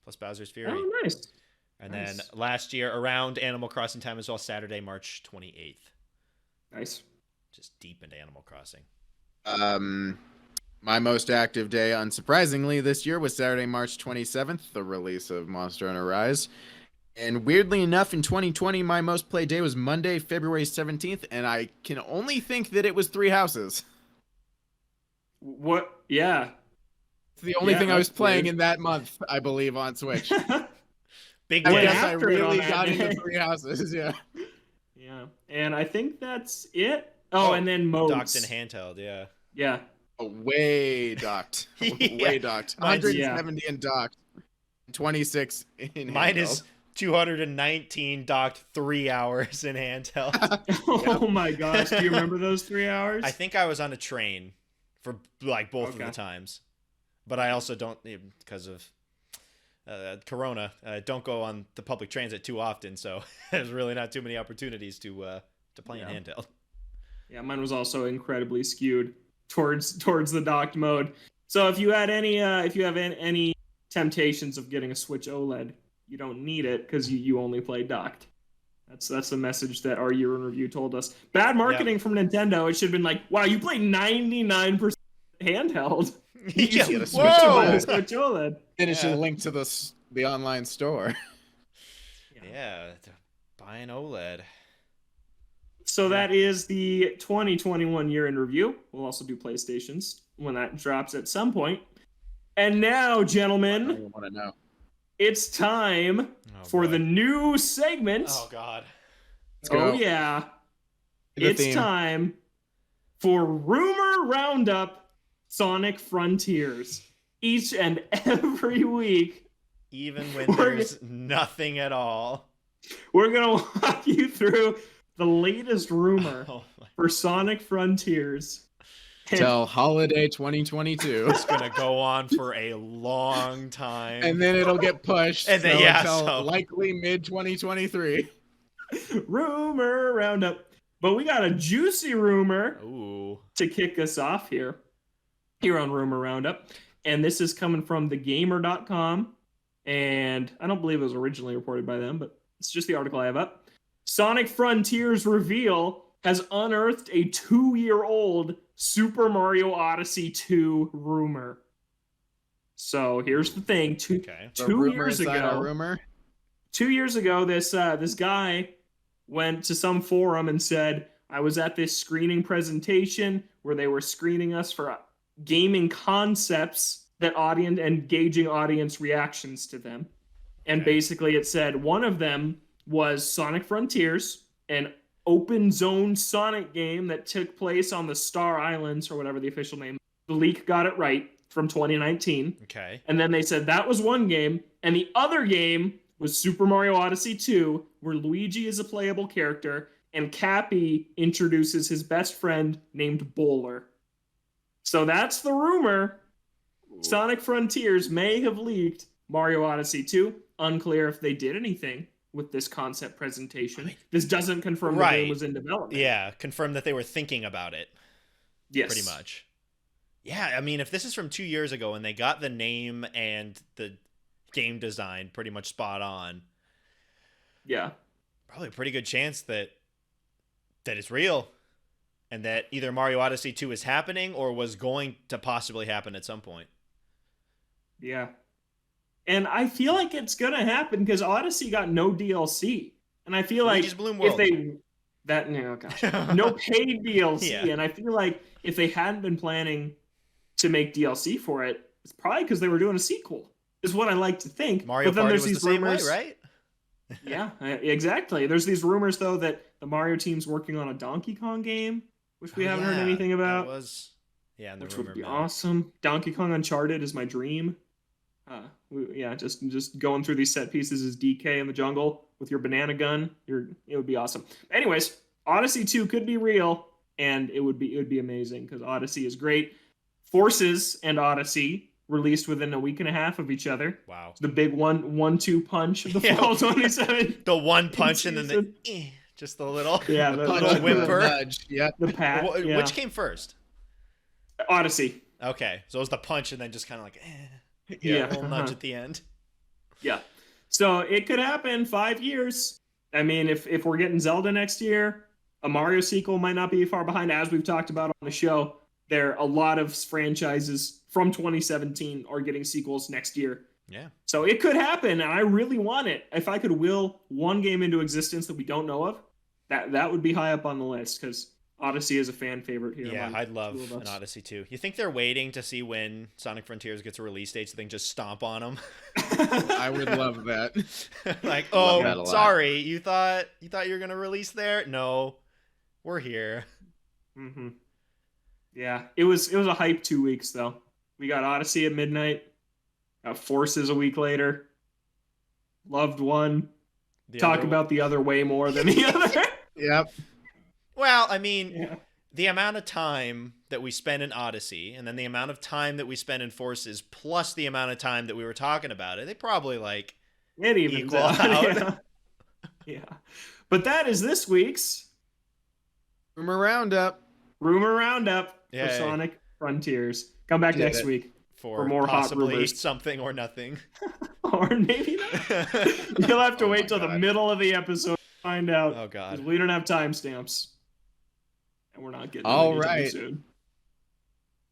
plus Bowser's Fury. Oh, nice. And nice. then last year, around Animal Crossing time as well, Saturday, March 28th. Nice. Just deep into Animal Crossing. My most active day, unsurprisingly, this year was Saturday, March 27th, the release of Monster Hunter Rise. And weirdly enough, in 2020, my most played day was Monday, February 17th, and I can only think that it was Three Houses. What? Yeah. It's the only Yeah, thing I was that's playing weird. in that month, I believe, on Switch. Big I Wait, day. guess I after it on really that got day. into Three Houses, yeah. Yeah. And I think that's it Oh, and then modes. Docked and handheld, yeah. Yeah. Oh, way docked. Yeah. Way docked. Mine's- 170 in docked. 26 in Mine handheld. is 219 docked, 3 hours in handheld. Oh my gosh. Do you remember those 3 hours? I think I was on a train for like both of Okay. the times, but I also don't, because of Corona, don't go on the public transit too often, so there's really not too many opportunities to play in handheld. Yeah, mine was also incredibly skewed towards the docked mode. So if you had any temptations of getting a Switch OLED, you don't need it because you only play docked. That's the message that our year in review told us. Bad marketing from Nintendo. It should have been like, wow, you play 99% handheld. Yeah, get a Switch whoa! OLED. Switch OLED. And it should Yeah. link to the online store. Yeah, buy an OLED. So that is the 2021 year in review. We'll also do PlayStations when that drops at some point. And now, I gentlemen, want to know. it's time Oh, for boy. the new segment. Oh God. Let's go. Oh yeah. The It's theme. time for Rumor Roundup Sonic Frontiers. Each and every week, Even when We're- there's nothing at all. we're going to walk you through the latest rumor Oh, my. for Sonic Frontiers. And Till holiday 2022. It's gonna go on for a long time. And then it'll get pushed And then- so yeah, until so- likely mid 2023. Rumor Roundup. But we got a juicy rumor Ooh. to kick us off here on Rumor Roundup. And this is coming from thegamer.com. And I don't believe it was originally reported by them, but it's just the article I have up. Sonic Frontiers reveal has unearthed a 2-year-old Super Mario Odyssey 2 rumor. So here's the thing. Okay. The 2 rumor years inside our ago, rumor. 2 years ago, this guy went to some forum and said, I was at this screening presentation where they were screening us for gaming concepts that gauging audience reactions to them. And Okay. basically it said one of them was Sonic Frontiers, an open zone Sonic game that took place on the Star Islands, or whatever the official name. The leak got it right, from 2019. Okay. And then they said that was one game, and the other game was Super Mario Odyssey 2, where Luigi is a playable character, and Cappy introduces his best friend named Bowler. So that's the rumor. Sonic Frontiers may have leaked Mario Odyssey 2. Unclear if they did anything with this concept presentation. This doesn't confirm the Right. game was in development. Yeah, confirmed that they were thinking about it. Yes. Pretty much. Yeah, I mean, if this is from 2 years ago and they got the name and the game design pretty much spot on, Yeah. probably a pretty good chance that it's real, and that either Mario Odyssey 2 is happening or was going to possibly happen at some point. Yeah. And I feel like it's going to happen because Odyssey got no DLC. And I feel like Luigi's Balloon if World. they... That, no, gosh. No paid DLC. Yeah. And I feel like if they hadn't been planning to make DLC for it, it's probably because they were doing a sequel, is what I like to think. Mario but then Party there's was the these same way, rumors, right? Yeah, exactly. There's these rumors, though, that the Mario team's working on a Donkey Kong game, which we haven't heard Yeah, anything about. That was, yeah, in the Which rumor would be mill. awesome. Donkey Kong Uncharted is my dream. Yeah, just going through these set pieces as DK in the jungle with your banana gun. It would be awesome. Anyways, Odyssey 2 could be real, and it would be amazing because Odyssey is great. Forces and Odyssey released within a week and a half of each other. Wow. The big 1-2 punch of the Yeah. fall 27. The one punch and then the season. just the little Yeah, the Punch little and whimper. nudge. Yep. the pat. Wh- Yeah. Which came first? Odyssey. Okay, so it was the punch and then just kind of like Yeah. a little nudge at the end. Yeah. So it could happen 5 years. I mean, if we're getting Zelda next year, a Mario sequel might not be far behind. As we've talked about on the show, a lot of franchises from 2017 are getting sequels next year. Yeah. So it could happen, and I really want it. If I could will one game into existence that we don't know of, that would be high up on the list because Odyssey is a fan favorite here. Yeah, among I'd love two of an us. Odyssey too. You think they're waiting to see when Sonic Frontiers gets a release date so they can just stomp on them? I would love that. Like, Love that a oh, lot. sorry, you thought you were gonna release there? No, we're here. Mm-hmm. Yeah, it was a hype 2 weeks though. We got Odyssey at midnight. Got Forces a week later. Loved one. The Talk other about the other way more than the other. Yep. Well, I mean, Yeah. the amount of time that we spend in Odyssey and then the amount of time that we spend in Forces plus the amount of time that we were talking about it, they probably like It evens equal out. out. Yeah. Yeah. But that is this week's Rumor Roundup. Rumor Roundup for Yay. Sonic Frontiers. Come back Did next it. week. for more hot possibly rumors. something or nothing. Or maybe not. You'll have to Oh wait my till the God. middle of the episode to find out. Oh 'Cause God. we don't have timestamps. And we're not getting them All anytime right. soon.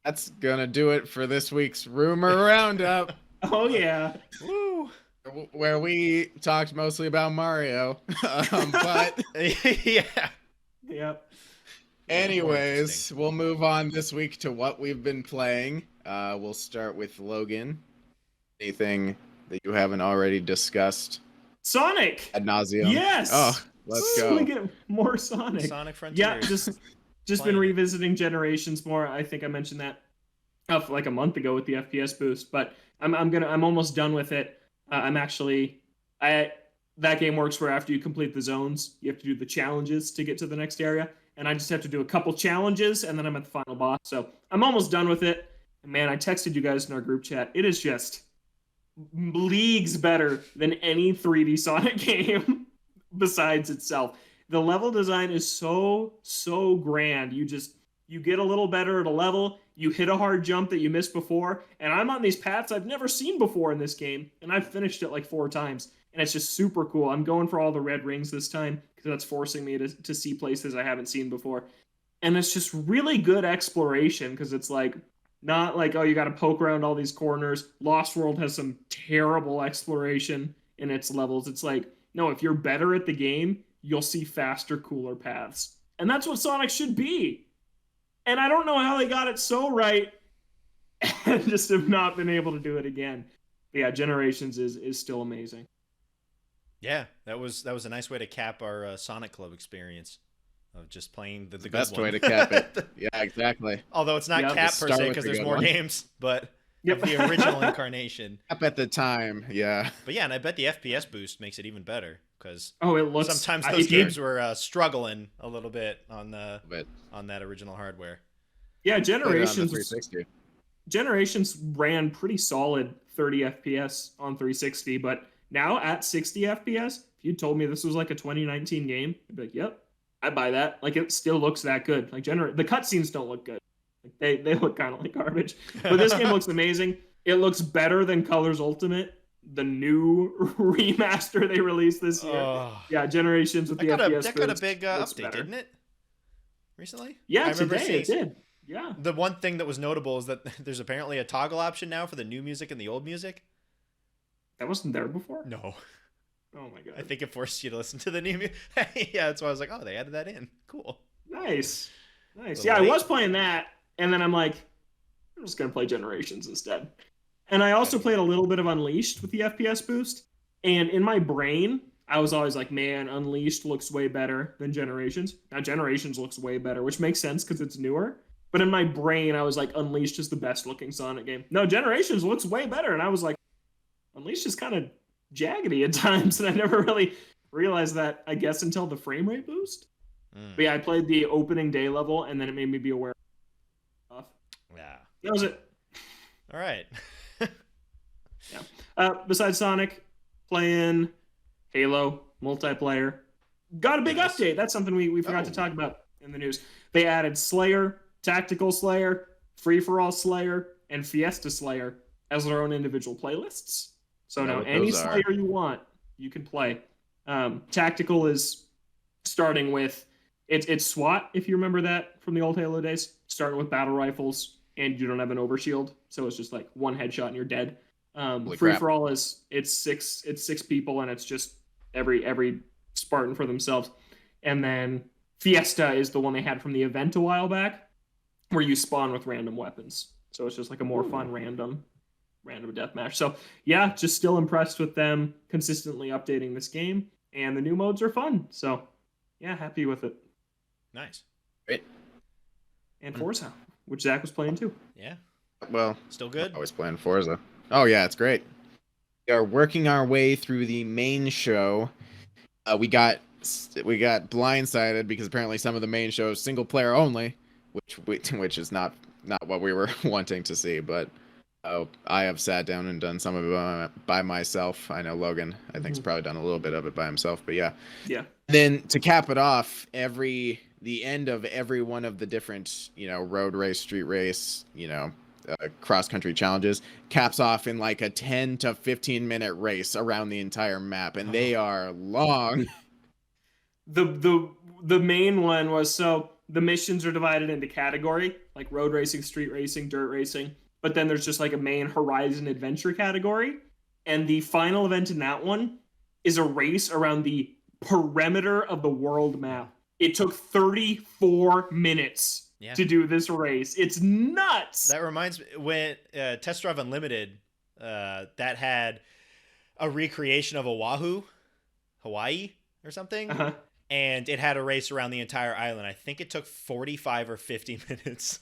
That's gonna do it for this week's Rumor Roundup, Oh yeah. Woo. where we talked mostly about Mario. But Yeah. Yep. anyways, we'll move on this week to what we've been playing. We'll start with Logan. Anything that you haven't already discussed Sonic. ad nauseum? Yes. Oh, let's We go. get more Sonic. Sonic Frontiers. Yeah, just been Playing it. revisiting Generations more. I think I mentioned that like a month ago with the FPS boost, but I'm almost done with it. That game works where after you complete the zones, you have to do the challenges to get to the next area, and I just have to do a couple challenges, and then I'm at the final boss. So I'm almost done with it. And man, I texted you guys in our group chat. It is just leagues better than any 3D Sonic game besides itself. The level design is so grand. You get a little better at a level, you hit a hard jump that you missed before, and I'm on these paths I've never seen before in this game, and I've finished it like 4 times, and it's just super cool. I'm going for all the red rings this time because that's forcing me to see places I haven't seen before. And it's just really good exploration because it's like not like, oh, you got to poke around all these corners. Lost World has some terrible exploration in its levels. It's like, no, if you're better at the game, you'll see faster, cooler paths. And that's what Sonic should be. And I don't know how they got it so right and just have not been able to do it again. But yeah, Generations is still amazing. Yeah, that was a nice way to cap our Sonic Club experience of just playing the good Best one. way to cap it. Yeah, exactly. Although it's not Yeah, cap just per start se with because the there's good more one. games, but Yep. of the original incarnation. Cap at the time. Yeah. But yeah, and I bet the FPS boost makes it even better because Oh, it looks... sometimes I- those if you- games were struggling a little bit on But that original hardware. Yeah, put it on the Generations 360. Generations ran pretty solid 30 FPS on 360, but now at 60 FPS, if you told me this was like a 2019 game, I'd be like, yep, I buy that. Like, it still looks that good. Like, the cutscenes don't look good. Like, they look kind of like garbage. But this game looks amazing. It looks better than Colors Ultimate, the new remaster they released this year. Oh, Yeah, Generations with the FPS. that got a boost big looks update, better. didn't it? Recently? Yeah, I remember today it seeing- did. Yeah. The one thing that was notable is that there's apparently a toggle option now for the new music and the old music. That wasn't there before? No. Oh my god. I think it forced you to listen to the new music. Yeah, that's why I was like, oh, they added that in. Cool. Nice. Nice. The Yeah, I late- was playing that, and then I'm like, I'm just going to play Generations instead. And I also played a little bit of Unleashed with the FPS boost. And in my brain, I was always like, man, Unleashed looks way better than Generations. Now, Generations looks way better, which makes sense because it's newer. But in my brain, I was like, Unleashed is the best looking Sonic game. No, Generations looks way better. And I was like, Unleashed is kind of jaggedy at times. And I never really realized that, I guess, until the frame rate boost. But yeah, I played the opening day level, and then it made me be aware of stuff. Yeah. That was it. All right. Besides Sonic, playing Halo multiplayer. Got a big Nice. update. That's something we forgot to Oh. talk about in the news. They added Slayer, Tactical Slayer, Free for All Slayer, and Fiesta Slayer as their own individual playlists. So Know now what any those are. Slayer you want, you can play. Tactical is starting with it's SWAT, if you remember that from the old Halo days. Starting with battle rifles, and you don't have an overshield, so it's just like one headshot and you're dead. Holy Free crap. for all is it's six people, and it's just every Spartan for themselves. And then Fiesta is the one they had from the event a while back, where you spawn with random weapons. So it's just like a more fun random deathmatch. So yeah, just still impressed with them consistently updating this game, and the new modes are fun. So yeah, happy with it. Nice. Great. and Forza, which Zach was playing too. Yeah. Well, Still good? always playing Forza. Oh yeah, it's great. We are working our way through the main show. We got blindsided because apparently some of the main show is single player only, which is not what we were wanting to see. But I have sat down and done some of it by myself. I know Logan, I think, has probably done a little bit of it by himself. But yeah. Then to cap it off, the end of every one of the different road race, street race, cross country challenges caps off in like a 10 to 15 minute race around the entire map, and they are long. The main one was, so the missions are divided into category, like road racing, street racing, dirt racing, but then there's just like a main horizon adventure category, and the final event in that one is a race around the perimeter of the world map. It took 34 minutes to do this race. It's nuts. That reminds me, when Test Drive Unlimited, that had a recreation of Oahu, Hawaii or something, and it had a race around the entire island. I think it took 45 or 50 minutes.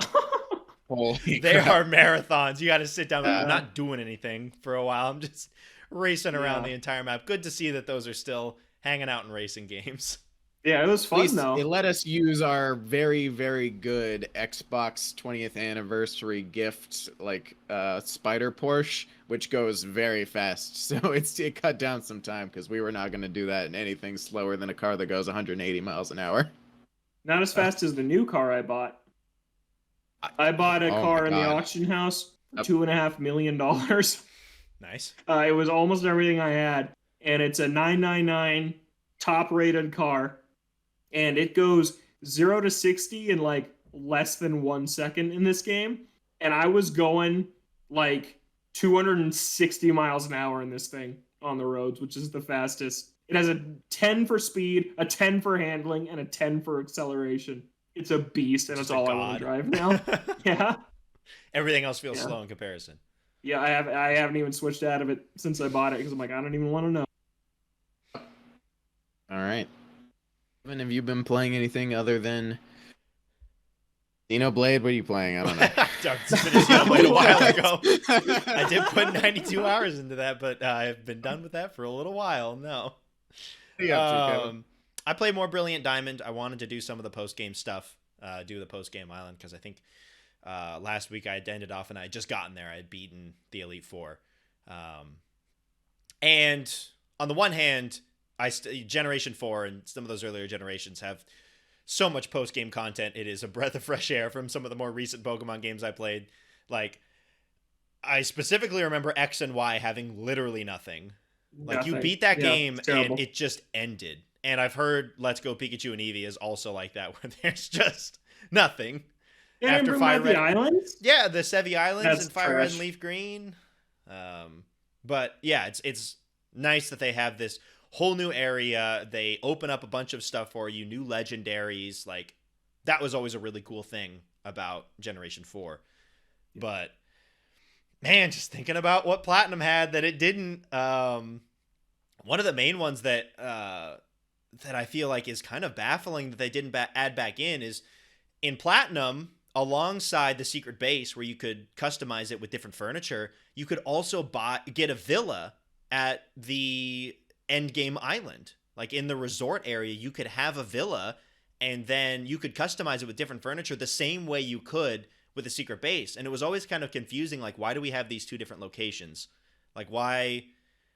They are marathons. You got to sit down. I'm not doing anything for a while. I'm just racing around the entire map. Good to see that those are still hanging out in racing games. Yeah, it was fun though. They let us use our very, very good Xbox 20th anniversary gift, like Spider Porsche, which goes very fast. So it cut down some time because we were not going to do that in anything slower than a car that goes 180 miles an hour. Not as fast as the new car I bought. I bought a car in the auction house for $2.5 million. Nice. It was almost everything I had, and it's a 999 top-rated car. And it goes 0 to 60 in like less than 1 second in this game. And I was going like 260 miles an hour in this thing on the roads, which is the fastest. It has a 10 for speed, a 10 for handling, and a 10 for acceleration. It's a beast, and it's all I want to drive now. Yeah. Everything else feels slow in comparison. Yeah, I haven't even switched out of it since I bought it because I'm like, I don't even want to know. All right. Have you been playing anything other than Xenoblade? What are you playing? I don't know. I finished Xenoblade a while ago. I did put 92 hours into that, but I've been done with that for a little while. No. I played more Brilliant Diamond. I wanted to do some of the post-game stuff, do the post-game island, because I think last week I had ended off and I had just gotten there. I had beaten the Elite Four. And on the one hand, Generation 4 and some of those earlier generations have so much post-game content. It is a breath of fresh air from some of the more recent Pokemon games I played. Like, I specifically remember X and Y having literally nothing. Like, you beat that game and it just ended. And I've heard Let's Go Pikachu and Eevee is also like that, where there's just nothing. After Fire Red, the islands? Yeah, the Sevi Islands and Fire Red and Leaf Green. But yeah, it's nice that they have this whole new area. They open up a bunch of stuff for you, new legendaries. Like, that was always a really cool thing about Generation 4. Yeah. But man, just thinking about what Platinum had that it didn't. One of the main ones that I feel like is kind of baffling that they didn't add back in is in Platinum, alongside the secret base where you could customize it with different furniture, you could also get a villa at the end game island. Like in the resort area, you could have a villa and then you could customize it with different furniture the same way you could with the secret base. And it was always kind of confusing. Like, why do we have these two different locations? Like, why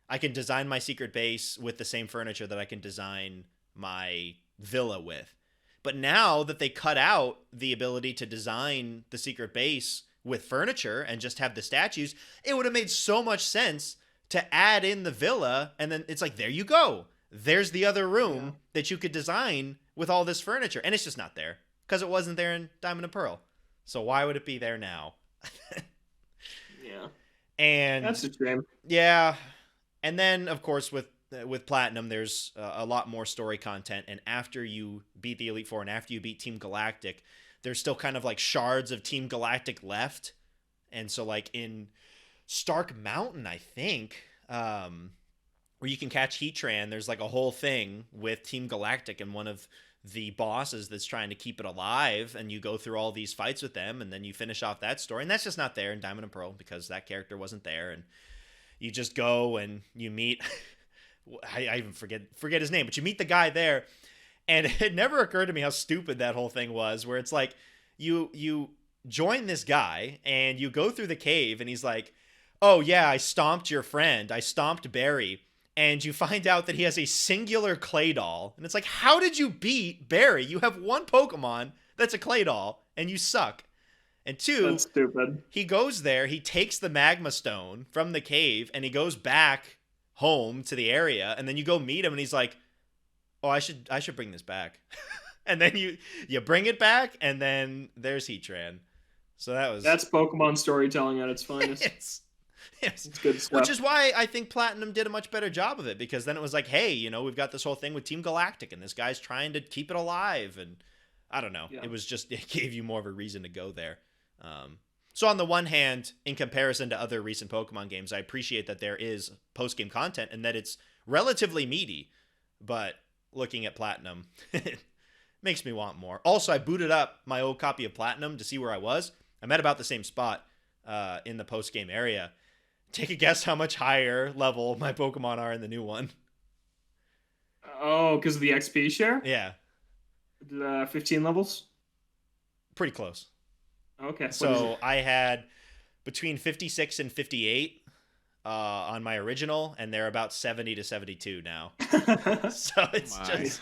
I can design my secret base with the same furniture that I can design my villa with. But now that they cut out the ability to design the secret base with furniture and just have the statues, it would have made so much sense to add in the villa, and then it's like, there you go. There's the other room that you could design with all this furniture. And it's just not there because it wasn't there in Diamond and Pearl. So why would it be there now? Yeah. And that's a shame. Yeah. And then, of course, with Platinum, there's a lot more story content. And after you beat the Elite Four and after you beat Team Galactic, there's still kind of like shards of Team Galactic left. And so like in Stark Mountain, I think, where you can catch Heatran, there's like a whole thing with Team Galactic and one of the bosses that's trying to keep it alive, and you go through all these fights with them, and then you finish off that story, and that's just not there in Diamond and Pearl because that character wasn't there. And you just go and you meet I even forget his name, but you meet the guy there, and it never occurred to me how stupid that whole thing was, where it's like you join this guy and you go through the cave, and he's like, oh yeah, I stomped your friend, I stomped Barry. And you find out that he has a singular clay doll. And it's like, how did you beat Barry? You have one Pokemon that's a clay doll, and you suck. And two, that's stupid. He goes there, he takes the magma stone from the cave, and he goes back home to the area, and then you go meet him, and he's like, oh, I should bring this back. And then you bring it back, and then there's Heatran. So that's Pokemon storytelling at its finest. It's good stuff. Which is why I think Platinum did a much better job of it, because then it was like, hey, we've got this whole thing with Team Galactic, and this guy's trying to keep it alive, and I don't know. Yeah. It gave you more of a reason to go there. So on the one hand, in comparison to other recent Pokemon games, I appreciate that there is post-game content and that it's relatively meaty, but looking at Platinum, it makes me want more. Also, I booted up my old copy of Platinum to see where I was. I'm at about the same spot in the post-game area. Take a guess how much higher level my Pokemon are in the new one. Oh, because of the XP share? Yeah. 15 levels? Pretty close. Okay. So I had between 56 and 58 on my original, and they're about 70 to 72 now. So it's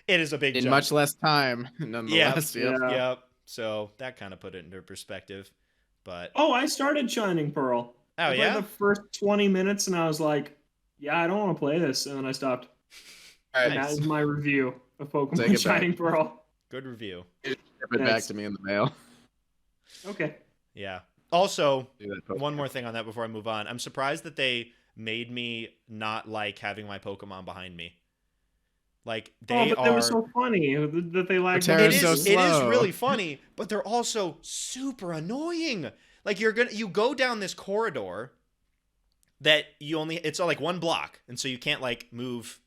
it is a big jump. In much less time, nonetheless. Yep. So that kind of put it into perspective. But I started Shining Pearl. Oh, I played the first 20 minutes, and I was like, yeah, I don't want to play this. And then I stopped. All right. And that is my review of Pokemon Shining Pearl. Good review. Ship it back to me in the mail. Okay. Yeah. Also, one more thing on that before I move on. I'm surprised that they made me not like having my Pokemon behind me. Like, they were so funny that they lagged. It is really funny, but they're also super annoying. Like, you go down this corridor that it's like one block, and so you can't like move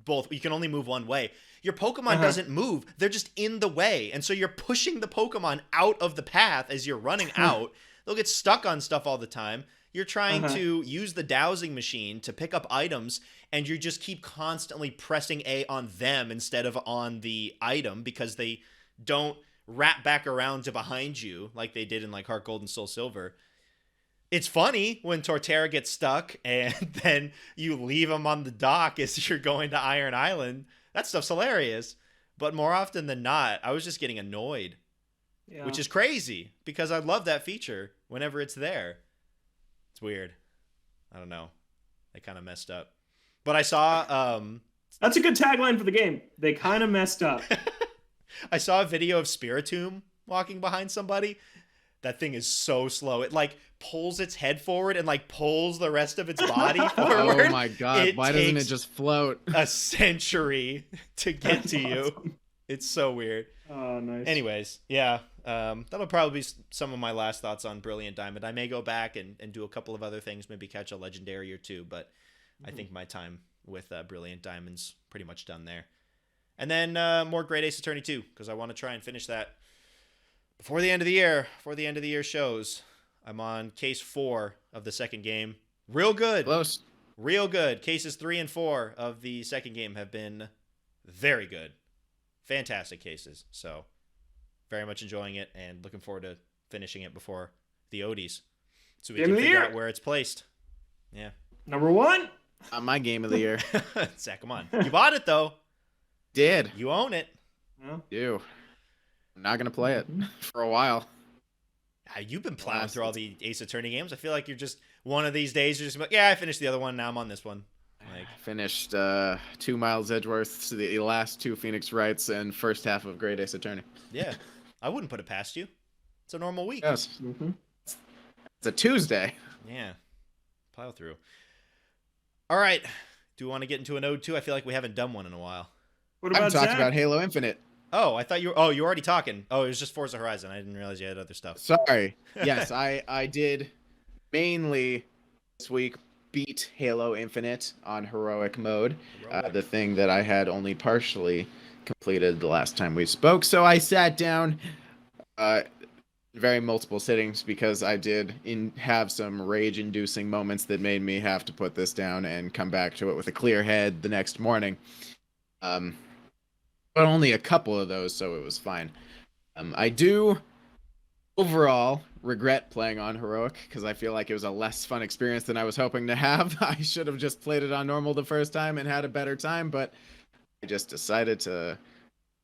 both. You can only move one way. Your Pokemon doesn't move. They're just in the way, and so you're pushing the Pokemon out of the path as you're running out. They'll get stuck on stuff all the time. You're trying to use the dowsing machine to pick up items, and you just keep constantly pressing A on them instead of on the item because they don't wrap back around to behind you like they did in like Heart Gold and Soul Silver. It's funny when Torterra gets stuck and then you leave him on the dock as you're going to Iron Island. That stuff's hilarious. But more often than not, I was just getting annoyed. Yeah. Which is crazy because I love that feature whenever it's there. It's weird. I don't know. They kind of messed up. But I saw... That's a good tagline for the game. They kind of messed up. I saw a video of Spiritomb walking behind somebody. That thing is so slow. It like pulls its head forward and like pulls the rest of its body forward. Oh my god, why doesn't it just float? A century to get to you. Awesome. It's so weird. Oh, nice. Anyways, yeah. That'll probably be some of my last thoughts on Brilliant Diamond. I may go back and do a couple of other things, maybe catch a legendary or two, but I think my time with Brilliant Diamond's pretty much done there. And then more Great Ace Attorney 2, because I want to try and finish that before the end of the year. Before the end of the year shows. I'm on case 4 of the second game. Real good. Close. Real good. Cases 3 and 4 of the second game have been very good. Fantastic cases. So, very much enjoying it and looking forward to finishing it before the Odies. So we can figure out where it's placed. Yeah. Number 1. My game of the year. Zach, come on. You bought it, though. Did. You own it. Yeah. Do. I'm not going to play it for a while. You've been plowing through all the Ace Attorney games. I feel like you're just one of these days. You're just like, yeah, I finished the other one. Now I'm on this one. Like, I finished 2 Miles Edgeworth, the last 2 Phoenix Wrights, and first half of Great Ace Attorney. Yeah. I wouldn't put it past you. It's a normal week. Yes. It's a Tuesday. Yeah. Plow through. All right. Do we want to get into an Ode 2? I feel like we haven't done one in a while. What about I'm talking Zach? about Halo Infinite. Oh, I thought you were... Oh, you're already talking. Oh, it was just Forza Horizon. I didn't realize you had other stuff. Sorry. Yes, I did mainly this week beat Halo Infinite on heroic mode. The thing that I had only partially completed the last time we spoke. So I sat down, very multiple sittings, because I did have some rage-inducing moments that made me have to put this down and come back to it with a clear head the next morning. But only a couple of those, so it was fine. I do overall regret playing on heroic, because I feel like it was a less fun experience than I was hoping to have. I should have just played it on normal the first time and had a better time, but I just decided to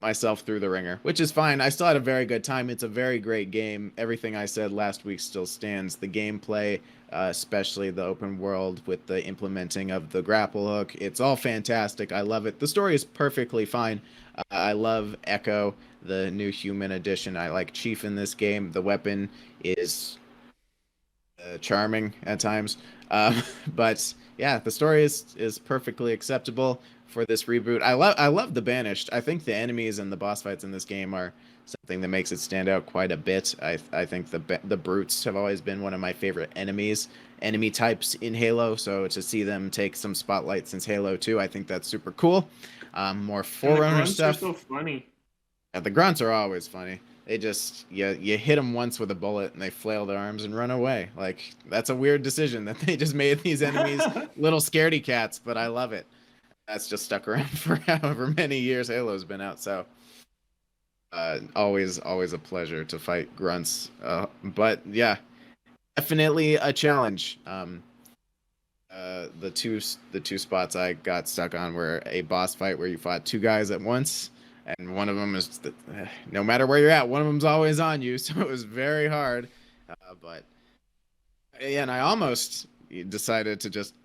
myself through the ringer, which is fine. I still had a very good time. It's a very great game. Everything I said last week still stands. The gameplay, especially the open world with the implementing of the grapple hook, it's all fantastic. I love it. The story is perfectly fine. I love Echo, the new human edition. I like Chief in this game. The weapon is charming at times. But yeah, the story is perfectly acceptable for this reboot. I love the Banished. I think the enemies and the boss fights in this game are something that makes it stand out quite a bit. I think the brutes have always been one of my favorite enemy types in Halo. So to see them take some spotlight since Halo 2, I think that's super cool. More Forerunner stuff. Are so funny. Yeah, the grunts are always funny. They just you hit them once with a bullet and they flail their arms and run away. Like, that's a weird decision that they just made these enemies little scaredy cats, but I love it. That's just stuck around for however many years Halo's been out. So always a pleasure to fight grunts. But yeah, definitely a challenge. The two spots I got stuck on were a boss fight where you fought two guys at once, and one of them is no matter where you're at, one of them's always on you, so it was very hard. But yeah, and I almost decided to just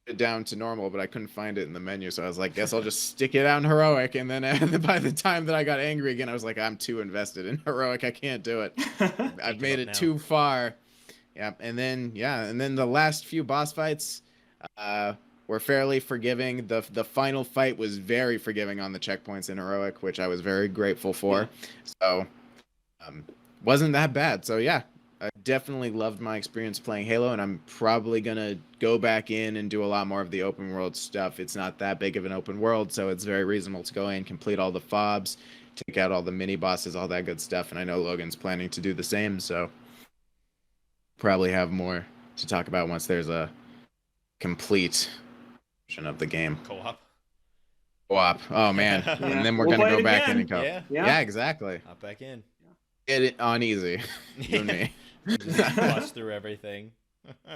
it down to normal, but I couldn't find it in the menu, so I was like, guess I'll just stick it out in heroic. And then by the time that I got angry again, I was like, I'm too invested in heroic, I can't do it. I've made it too far. And then the last few boss fights were fairly forgiving. The final fight was very forgiving on the checkpoints in heroic, which I was very grateful for. So wasn't that bad. So yeah, I definitely loved my experience playing Halo, and I'm probably going to go back in and do a lot more of the open world stuff. It's not that big of an open world, so it's very reasonable to go in, complete all the fobs, take out all the mini bosses, all that good stuff. And I know Logan's planning to do the same, so probably have more to talk about once there's a complete version of the game. Co-op. Oh, man. Yeah. And then we're going to go back in and co-op. Yeah, exactly. Hop back in. Get it on easy. You and me. Just bust through everything.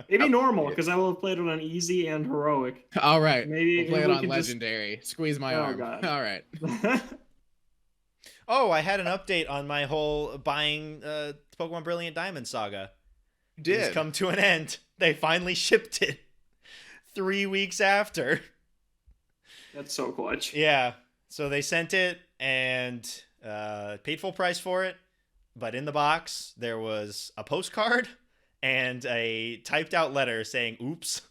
Maybe normal, because I will have played it on easy and heroic. All right. Maybe we'll play it on just... legendary. Squeeze my arm. God. All right. Oh, I had an update on my whole buying Pokemon Brilliant Diamond saga. It's come to an end. They finally shipped it 3 weeks after. That's so clutch. Yeah. So they sent it and paid full price for it. But in the box, there was a postcard and a typed out letter saying, oops,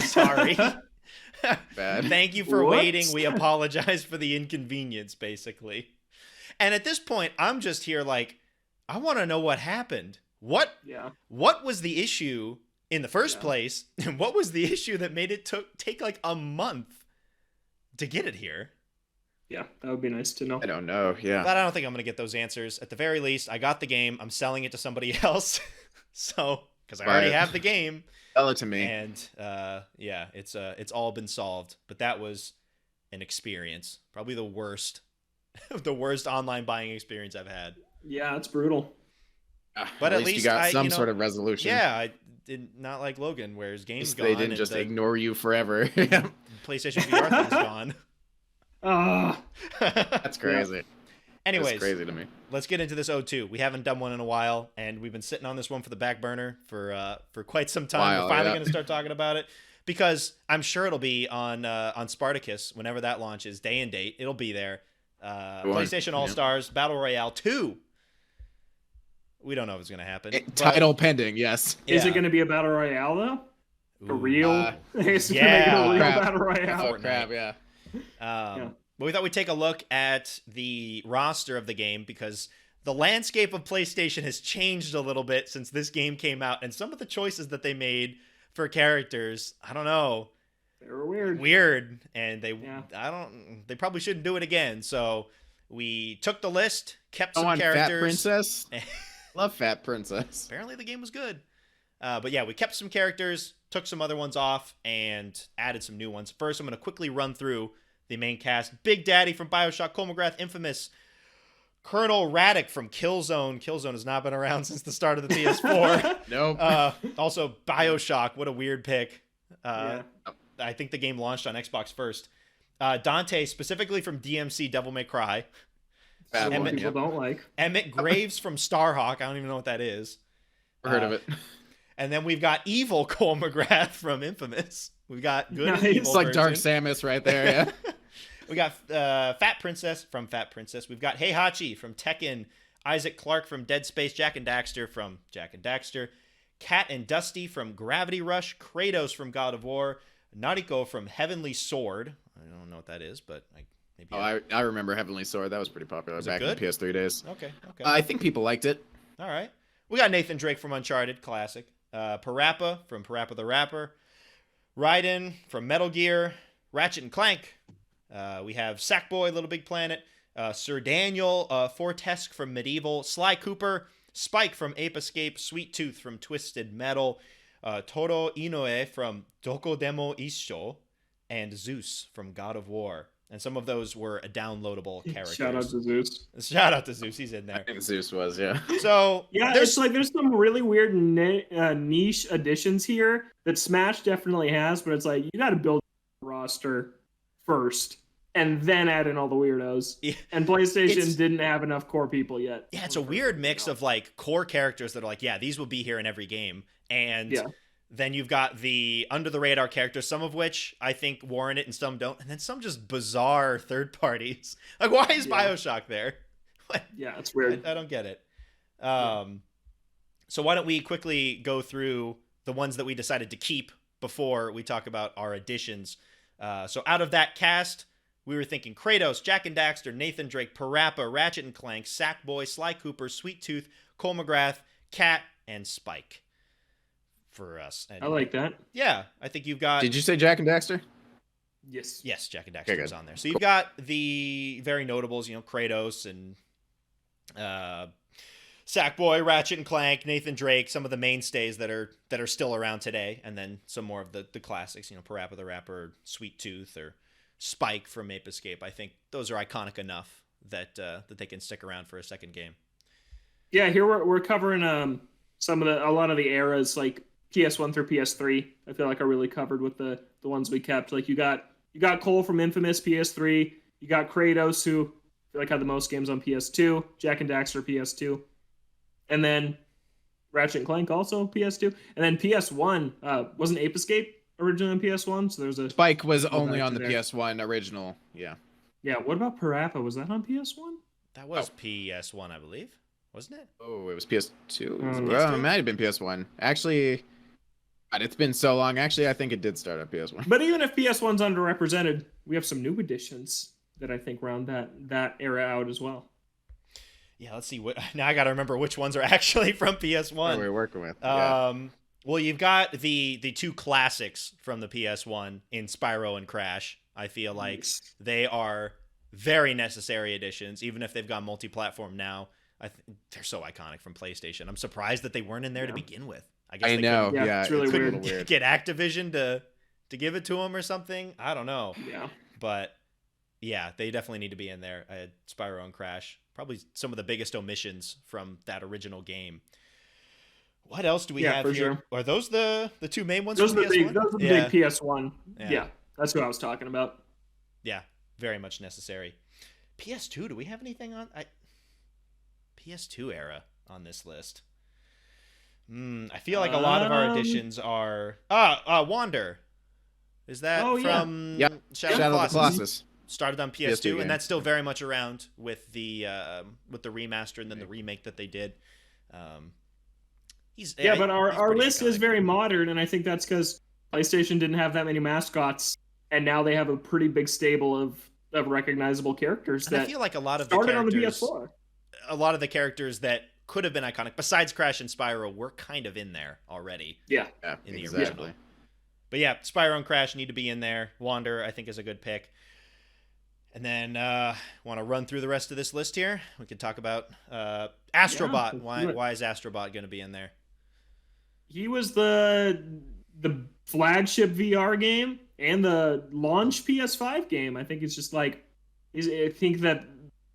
sorry. Bad. Thank you for waiting. We apologize for the inconvenience, basically. And at this point, I'm just here like, I want to know what happened. What was the issue in the first place? And what was the issue that made it take like a month to get it here? Yeah, that would be nice to know. I don't know, yeah. But I don't think I'm going to get those answers. At the very least, I got the game. I'm selling it to somebody else. So, because I already have the game. Sell it to me. And, yeah, it's all been solved. But that was an experience. Probably the worst online buying experience I've had. Yeah, it's brutal. But at least you got some sort of resolution. Yeah, I did not like Logan, where his game's gone. They didn't just ignore you forever. PlayStation VR thing's gone. That's crazy. Anyways, that's crazy to me. Let's get into this O2. We haven't done one in a while, and we've been sitting on this one for the back burner for quite some time. We're finally going to start talking about it because I'm sure it'll be on Spartacus whenever that launches, day and date. It'll be there. PlayStation All Stars Battle Royale 2. We don't know if it's going to happen. Title pending, yes. Is it going to be a Battle Royale though? Ooh, a real? It's yeah. going to make it a real Crap. Battle Royale. Oh, crap, yeah. But we thought we'd take a look at the roster of the game because the landscape of PlayStation has changed a little bit since this game came out, and some of the choices that they made for characters, I don't know. They were weird. Weird, and Yeah. they probably shouldn't do it again. So we took the list, kept some On characters. Fat Princess. Love Fat Princess. Apparently the game was good. But yeah, we kept some characters, took some other ones off, and added some new ones. First, I'm going to quickly run through the main cast. Big Daddy from BioShock, Cole McGrath, Infamous. Colonel Raddick from Killzone. Killzone has not been around since the start of the PS4. Nope. Also, BioShock. What a weird pick. Yeah. I think the game launched on Xbox first. Dante, specifically from DMC Devil May Cry. Bad Some one, people yep. don't like. Emmett Graves from Starhawk. I don't even know what that is. Heard of it. And then we've got evil Cole McGrath from Infamous. We've got good and Nice. evil It's like Dark version. Samus right there, yeah. We got Fat Princess from Fat Princess. We've got Heihachi from Tekken. Isaac Clarke from Dead Space. Jak and Daxter from Jak and Daxter. Kat and Dusty from Gravity Rush. Kratos from God of War. Nariko from Heavenly Sword. I don't know what that is, but maybe. I remember Heavenly Sword. That was pretty popular Was it back in the good? PS3 days. Okay. I think people liked it. All right. We got Nathan Drake from Uncharted, classic. Parappa from Parappa the Rapper. Raiden from Metal Gear. Ratchet and Clank. We have Sackboy, Little Big Planet. Sir Daniel Fortesque from Medieval. Sly Cooper. Spike from Ape Escape. Sweet Tooth from Twisted Metal. Toro Inoue from Doko Demo Issho. And Zeus from God of War. And some of those were downloadable characters. Shout out to Zeus. Shout out to Zeus. He's in I there. think Zeus was, yeah. So Yeah, there's there's some really weird niche additions here that Smash definitely has, but it's like you got to build a roster first and then add in all the weirdos. Yeah. And PlayStation It's- didn't have enough core people yet. Yeah, it's a weird mix of like core characters that are like, yeah, these will be here in every game. And Yeah. then you've got the under the radar characters, some of which I think warrant it and some don't. And then some just bizarre third parties. Like, why is Yeah. BioShock there? Yeah, it's weird. I don't get it. So why don't we quickly go through the ones that we decided to keep before we talk about our additions. So out of that cast, we were thinking Kratos, Jak and Daxter, Nathan Drake, Parappa, Ratchet and Clank, Sackboy, Sly Cooper, Sweet Tooth, Cole McGrath, Kat, and Spike for us. And I like that. yeah, I think you've got... Did you say Jak and Daxter? Yes. Yes, Jak and Daxter Okay, was good. on there. So you've got the very notables, Kratos and Sackboy, Ratchet and Clank, Nathan Drake, some of the mainstays that are still around today, and then some more of the classics, Parappa the Rapper, Sweet Tooth, or Spike from Ape Escape. I think those are iconic enough that they can stick around for a second game. Yeah, here we're covering a lot of the eras like PS1 through PS3. I feel like are really covered with the ones we kept. Like you got Cole from Infamous PS3. You got Kratos, who I feel like had the most games on PS2. Jak and Daxter PS2, and then Ratchet and Clank also PS2, and then PS1 wasn't Ape Escape originally on PS1. So there's a Spike was Go only back on to the there. PS1 original. Yeah. yeah. What about Parappa? Was that on PS1? That was PS1, I believe, wasn't it? Oh, it was PS2. Mm. Well, it might have been PS1. Actually, God, it's been so long. Actually, I think it did start on PS1. But even if PS1's underrepresented, we have some new additions that I think round that era out as well. Yeah, let's see. Now I got to remember which ones are actually from What PS1. we're working with. Yeah. Well, you've got the two classics from the PS1 in Spyro and Crash. I feel like Nice. they are very necessary additions, even if they've gone multi-platform now. They're so iconic from PlayStation. I'm surprised that they weren't in there to Yeah. begin with. I guess I they know. Yeah, Yeah, it's really a weird. little weird. get Activision to give it to them or something. I don't know, Yeah. but yeah, they definitely need to be in there. I had Spyro and Crash, probably some of the biggest omissions from that original game. What else do we Yeah, have for here? sure. Are those the two main ones Those are from the PS1? big, those are the yeah. big PS1. Yeah. Yeah, that's what I was talking about. Yeah, very much necessary. PS2, do we have anything on PS2 era on this list? I feel like a lot of our additions are Wander. Is that Oh, yeah. from Yep. Shadow, Shadow of of the the Colossus? Colossus. Started on PS2, PS2 game. and that's still very much around with the remaster and then the remake that they did. But our pretty list is iconic. very modern, and I think that's because PlayStation didn't have that many mascots, and now they have a pretty big stable of recognizable characters And I that feel like a lot of the started on the characters, PS4. a lot of the characters that could have been iconic, besides Crash and Spyro, were kind of in there already. Yeah, Yeah, In the exactly. original. But yeah, Spyro and Crash need to be in there. Wander, I think, is a good pick. And then want to run through the rest of this list here? We could talk about Astrobot. Why is Astrobot going to be in there? He was the flagship VR game and the launch PS5 game. I think it's just like I think that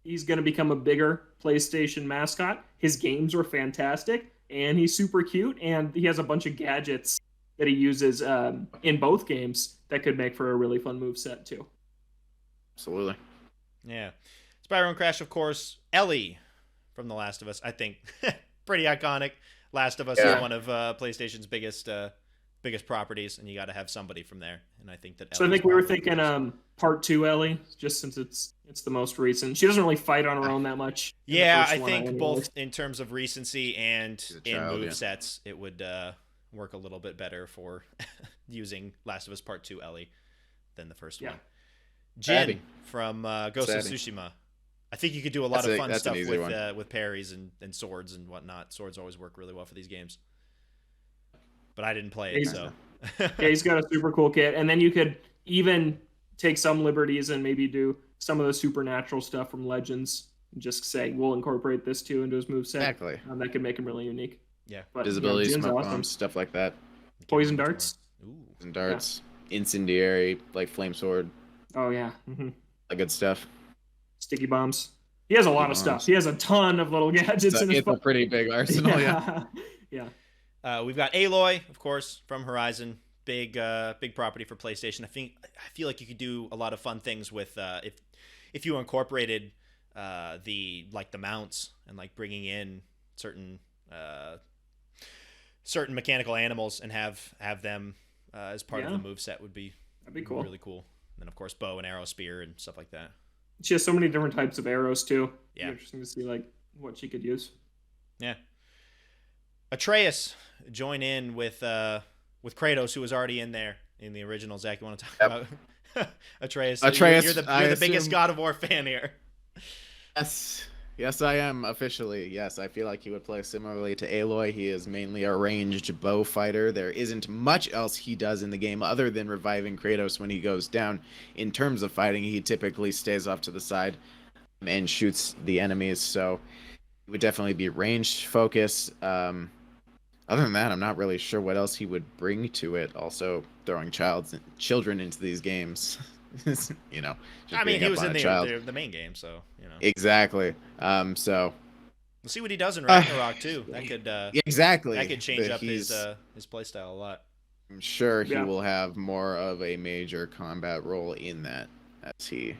he's going to become a bigger PlayStation mascot. His games were fantastic, and he's super cute, and he has a bunch of gadgets that he uses in both games that could make for a really fun moveset too. Absolutely. Yeah. Spyro and Crash, of course. Ellie from The Last of Us, I think. Pretty iconic. Last of Us is one of PlayStation's biggest properties, and you got to have somebody from there. And I think that. So I think we were thinking part 2 Ellie, just since it's the most recent. She doesn't really fight on her own that much. Yeah, I think both in terms of recency and in movesets, it would work a little bit better for using Last of Us Part 2 Ellie than the first one. Jin from Ghost of Tsushima. I think you could do a lot of fun stuff with parries and swords and whatnot. Swords always work really well for these games. But I didn't play it, so. Yeah, he's got a super cool kit. And then you could even take some liberties and maybe do some of the supernatural stuff from Legends. And just say, we'll incorporate this too into his moveset. Exactly. That could make him really unique. Yeah. But, visibility, smoke bombs, stuff like that. Poison darts. Ooh. Poison darts. Yeah. Incendiary, like flame sword. Oh, yeah. Mm-hmm. Good stuff. Sticky bombs. He has a lot of stuff. He has a ton of little gadgets in his It's a pretty big arsenal, yeah. We've got Aloy, of course, from Horizon. Big property for PlayStation. I feel like you could do a lot of fun things with if you incorporated the mounts and like bringing in certain mechanical animals and have them as part of the moveset would be cool. Really cool. And then of course bow and arrow, spear, and stuff like that. She has so many different types of arrows too. Yeah, interesting to see like what she could use. Yeah. Atreus join in with Kratos, who was already in there in the original. Zach, you want to talk about Atreus? You're the biggest God of War fan here. Yes, I am officially. Yes, I feel like he would play similarly to Aloy. He is mainly a ranged bow fighter. There isn't much else he does in the game other than reviving Kratos when he goes down. In terms of fighting, he typically stays off to the side and shoots the enemies. So it would definitely be ranged focus. Other than that, I'm not really sure what else he would bring to it. Also, throwing children into these games. You know, I mean, he was in the main game, so you know. Exactly. So we'll see what he does in Ragnarok too. That could exactly that could change up his playstyle a lot. I'm sure he will have more of a major combat role in that as he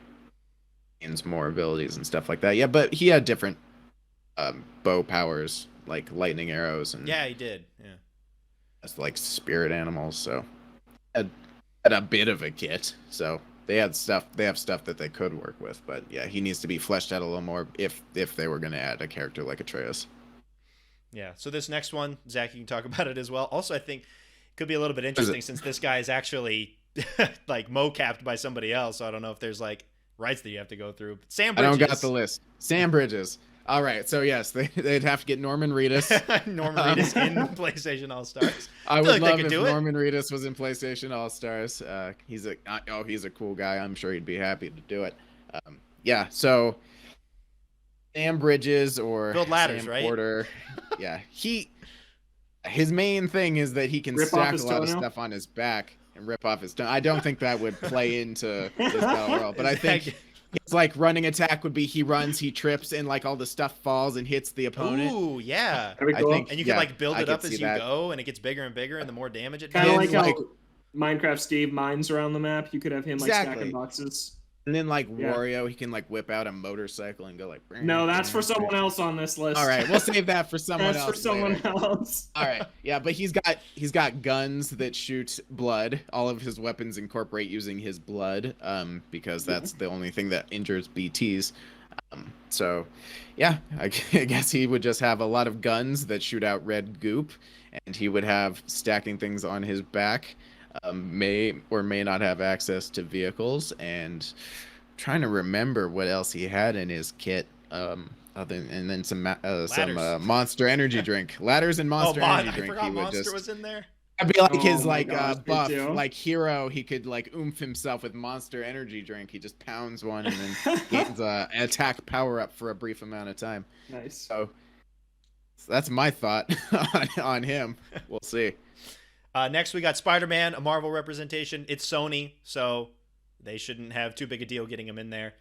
gains more abilities and stuff like that. Yeah, but he had different bow powers like lightning arrows and he did. Yeah, that's like spirit animals. So had a bit of a kit. So. They have stuff that they could work with, but yeah, he needs to be fleshed out a little more if they were going to add a character like Atreus. Yeah, so this next one, Zach, you can talk about it as well. Also, I think it could be a little bit interesting since this guy is actually like mocapped by somebody else, so I don't know if there's like rights that you have to go through. But Sam Bridges. I don't got the list. Sam Bridges. All right, so yes, they'd have to get Norman Reedus. Norman Reedus in PlayStation All-Stars. I would love if Norman Reedus was in PlayStation All-Stars. He's a cool guy. I'm sure he'd be happy to do it. Yeah, so Sam Bridges or build ladders, Sam right? Porter. Yeah, his main thing is that he can stack a lot of stuff on his back and rip off his tongue. I don't think that would play into this Battle Royale, but I think. It's like running attack would be he runs, he trips, and like all the stuff falls and hits the opponent. Ooh, yeah. Cool. I think, and you can like build it up as you go, and it gets bigger and bigger, and the more damage it does. Kind of like how Minecraft Steve mines around the map. You could have him like stacking boxes. And then like Wario, he can like whip out a motorcycle and go like. No, that's for someone else on this list. All right, we'll save that for someone else. That's for someone else. All right, yeah, but he's got guns that shoot blood. All of his weapons incorporate using his blood, because that's the only thing that injures BTs. So, yeah, I guess he would just have a lot of guns that shoot out red goop, and he would have stacking things on his back. May or may not have access to vehicles, and trying to remember what else he had in his kit. And then some Monster Energy drink, ladders and Monster Energy drink. I forgot Monster was in there. I'd be like Oh his my like gosh, me buff, too. like hero. He could like oomph himself with Monster Energy drink. He just pounds one and then gains an attack power up for a brief amount of time. Nice. So that's my thought on him. We'll see. Next, we got Spider-Man, a Marvel representation. It's Sony, so they shouldn't have too big a deal getting him in there.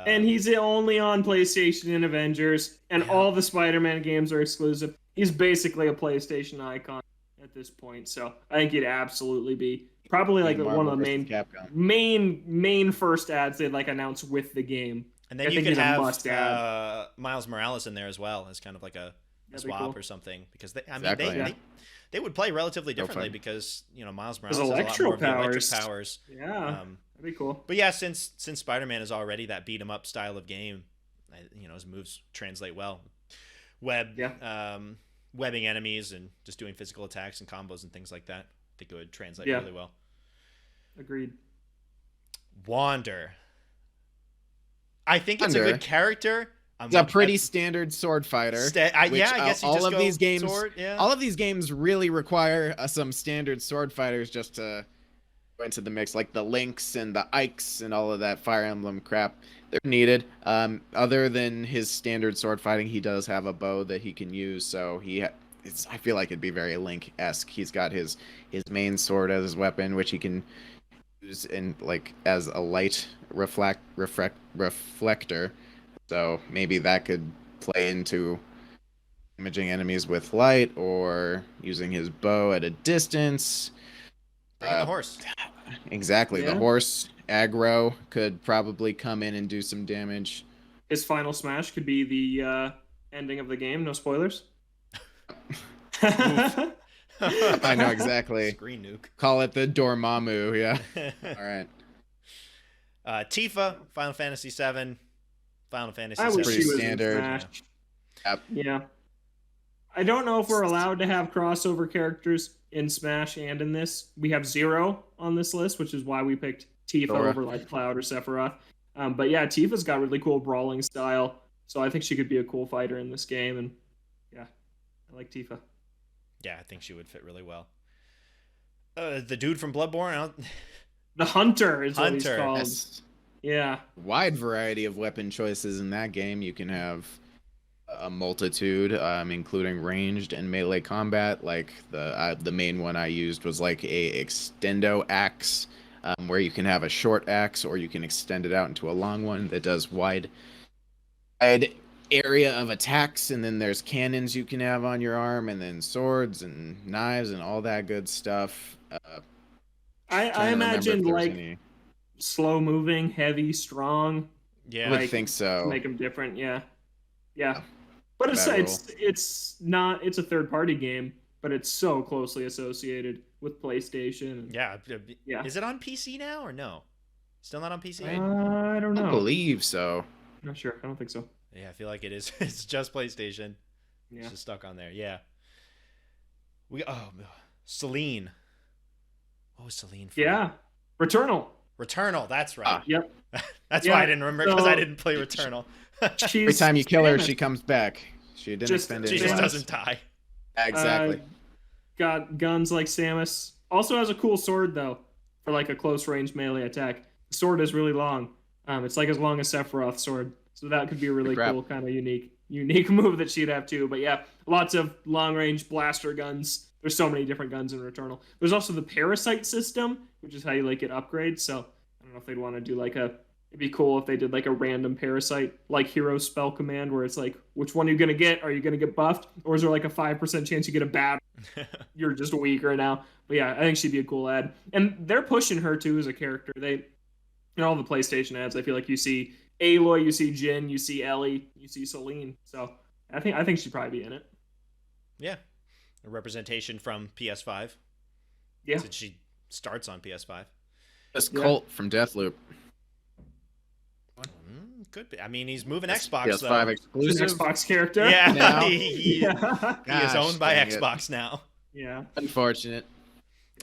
And he's only on PlayStation and Avengers, and all the Spider-Man games are exclusive. He's basically a PlayStation icon at this point, so I think he'd absolutely be probably like one of the main first ads they'd like announce with the game. And then you could have Miles Morales in there as well as kind of like a swap or something, because they would play relatively differently because Miles Morales has a lot more of the electric powers. Yeah. That'd be cool. But yeah, since Spider-Man is already that beat 'em up style of game, his moves translate well. Webbing enemies and just doing physical attacks and combos and things like that, I think it would translate really well. Agreed. Wander. I think it's a good character. He's a pretty standard sword fighter. I guess all of these games, sword, all of these games really require some standard sword fighters just to go into the mix, like the Lynx and the Ikes and all of that Fire Emblem crap. They're needed. Other than his standard sword fighting, he does have a bow that he can use, so I feel like it'd be very Link-esque. He's got his main sword as his weapon, which he can use as a light reflector. So maybe that could play into damaging enemies with light or using his bow at a distance. The horse. Exactly. Yeah. The horse aggro could probably come in and do some damage. His final smash could be the ending of the game. No spoilers. I know exactly. Screen nuke. Call it the Dormammu, yeah. All right. Tifa, Final Fantasy VII. Final Fantasy I VII. wish Pretty she was standard. in Smash. Yep. Yeah. I don't know if we're allowed to have crossover characters in Smash and in this. We have 0 on this list, which is why we picked Tifa over like Cloud or Sephiroth. But yeah, Tifa's got really cool brawling style, so I think she could be a cool fighter in this game. And yeah, I like Tifa. Yeah, I think she would fit really well. The dude from Bloodborne, the Hunter is what he's called. Yes. Yeah. Wide variety of weapon choices in that game. You can have a multitude, including ranged and melee combat. Like the main one I used was like a extendo axe, where you can have a short axe or you can extend it out into a long one that does wide area of attacks. And then there's cannons you can have on your arm, and then swords and knives and all that good stuff. I imagine like slow moving, heavy, strong. Yeah, I think so. Make them different. Yeah. But it's not. It's a third party game, but it's so closely associated with PlayStation. Yeah. Is it on PC now or no? Still not on PC? I don't know. I believe so. Not sure. I don't think so. Yeah, I feel like it is. It's just PlayStation. Yeah. It's just stuck on there. Yeah. Celine. What was Celine from? Yeah. Returnal. That's right. Yep. That's why I didn't remember, because I didn't play Returnal. Every time you kill her, she comes back. She didn't expend it. She just doesn't die. Exactly. Got guns like Samus. Also has a cool sword though, for like a close range melee attack. The sword is really long. It's like as long as Sephiroth's sword, so that could be a really cool kind of unique move that she'd have too. But yeah, lots of long range blaster guns. There's so many different guns in Returnal. There's also the parasite system, which is how you like get upgrades. So I don't know if they'd want to do like it'd be cool if they did like a random parasite, like hero spell command, where it's like, which one are you going to get? Are you going to get buffed? Or is there like a 5% chance you get a bad? You're just weaker now. But yeah, I think she'd be a cool ad. And they're pushing her too as a character. In all the PlayStation ads, I feel like you see Aloy, you see Jin, you see Ellie, you see Celine. So I think she'd probably be in it. Yeah. A representation from PS5. Yeah. Since she starts on PS5. This Colt from Deathloop. Could be. I mean, he's moving Xbox, PS5 though. exclusive. He's an Xbox character. Yeah. Now. He is owned by Xbox now. Yeah. Unfortunate.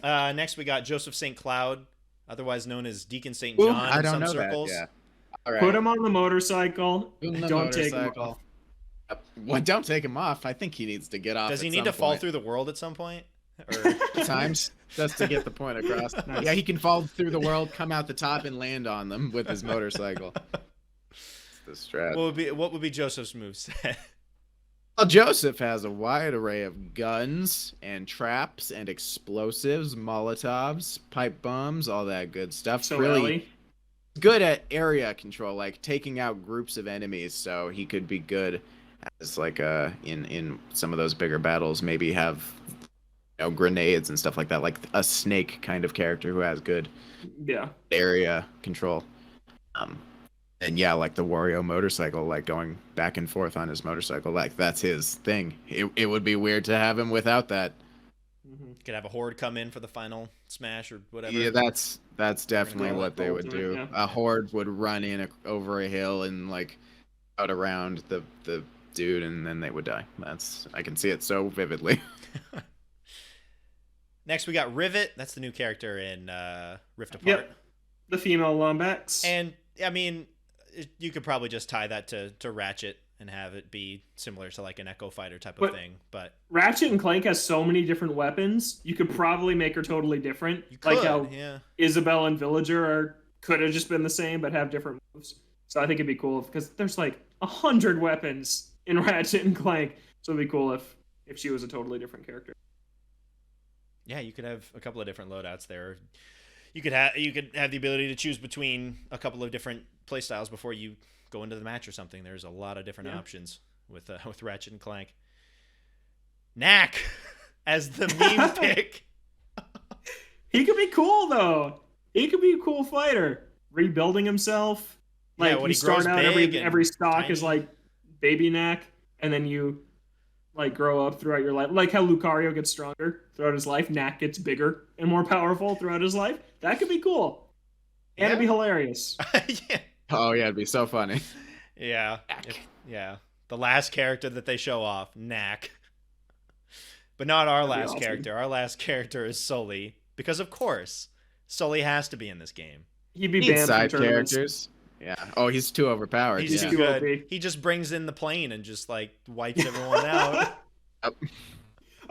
Next, we got Joseph St. Cloud, otherwise known as Deacon St. John in some circles. That, yeah. All right. Put him on the motorcycle. Don't take him off. Well, don't take him off. I think he needs to get off. Does he need to fall through the world at some point? Or Times just to get the point across. Nice. Yeah, he can fall through the world, come out the top, and land on them with his motorcycle. It's the strat. what would be Joseph's moveset? Well, Joseph has a wide array of guns and traps and explosives, Molotovs, pipe bombs, all that good stuff. So really Ellie, good at area control, like taking out groups of enemies. So he could be good as like in some of those bigger battles. Maybe have grenades and stuff like that, like a Snake kind of character who has good yeah. area control. And yeah, like the Wario motorcycle, like going back and forth on his motorcycle, like that's his thing. It would be weird to have him without that. Mm-hmm. Could have a horde come in for the final smash or whatever. Yeah, that's definitely Gonna what they would do it, do. yeah. A horde would run in over a hill and like out around the dude, and then they would die. I can see it so vividly. Next, we got Rivet. That's the new character in Rift Apart. Yep. The female Lombax. And I mean, you could probably just tie that to Ratchet and have it be similar to like an Echo Fighter type of thing. But Ratchet and Clank has so many different weapons. You could probably make her totally different. you could, like how yeah. Isabel and Villager could have just been the same but have different moves. So I think it'd be cool because there's like 100 weapons in Ratchet and Clank. So it'd be cool if she was a totally different character. Yeah, you could have a couple of different loadouts there. You could have the ability to choose between a couple of different playstyles before you go into the match or something. There's a lot of different options with Ratchet and Clank. Knack as the meme pick. He could be cool though. He could be a cool fighter, rebuilding himself. Like when you he grows start out big every and stock tiny. is like baby Knack, and then you like grow up throughout your life. Like how Lucario gets stronger throughout his life, Knack gets bigger and more powerful throughout his life. That could be cool. And it'd be hilarious. Yeah. Oh yeah, it'd be so funny. Yeah. Yeah. The last character that they show off, Knack. But not our That'd be last awesome. character. Our last character is Sully. Because of course, Sully has to be in this game. He'd be Need banned from side tournaments. characters. Yeah. Oh, he's too overpowered. He's yeah. too too good. OP. He just brings in the plane and just like wipes everyone out I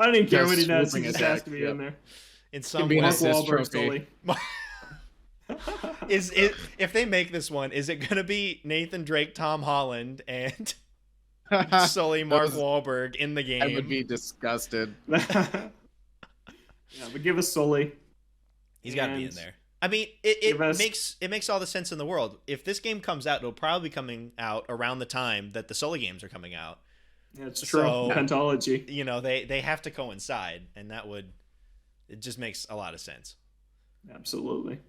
don't even care Just what he does. He swooping just attack, has to be yep. in there. in some be an way. Mark assist Wahlberg, trophy. Sully. Is it if they make this one, is it gonna be Nathan Drake, Tom Holland, and Sully Mark Those- Wahlberg in the game? I would be disgusted. Yeah, but give us Sully. He's got to be in And there. I mean, give us- it makes all the sense in the world. If this game comes out, it'll probably be coming out around the time that the Sully games are coming out. Yeah, it's true. So- Pentology. You know, they have to coincide, and it just makes a lot of sense. Absolutely.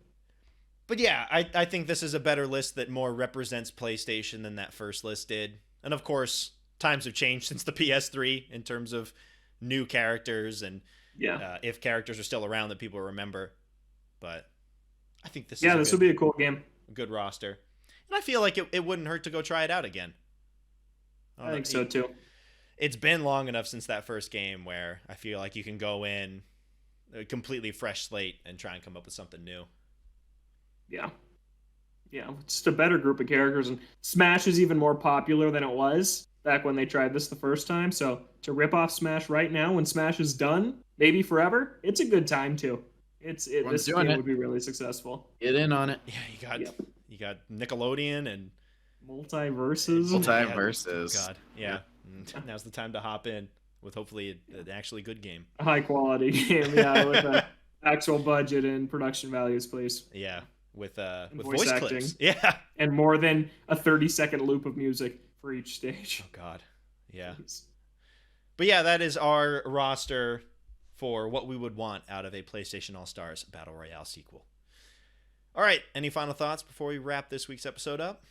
But yeah, I think this is a better list that more represents PlayStation than that first list did. And of course, times have changed since the PS3 in terms of new characters and Yeah. if characters are still around that people remember. But I think this Yeah, is this a would be a cool game. good roster. And I feel like it wouldn't hurt to go try it out again. don't I know, think so too. It's been long enough since that first game where I feel like you can go in a completely fresh slate and try and come up with something new. Yeah. Yeah, just a better group of characters. And Smash is even more popular than it was back when they tried this the first time. So to rip off Smash right now when Smash is done, maybe forever, it's a good time too. This doing game it. would be really successful. Get in on it. Yeah, Yep. you got Nickelodeon and Multiverses. Multiverses. God, yeah. Now's the time to hop in with hopefully an actually good game. A high quality game, yeah, with an actual budget and production values, please. Yeah, with voice voice acting. clips. Yeah. And more than a 30-second loop of music for each stage. Oh God. Yeah. Please. But yeah, that is our roster for what we would want out of a PlayStation All-Stars Battle Royale sequel. All right, any final thoughts before we wrap this week's episode up?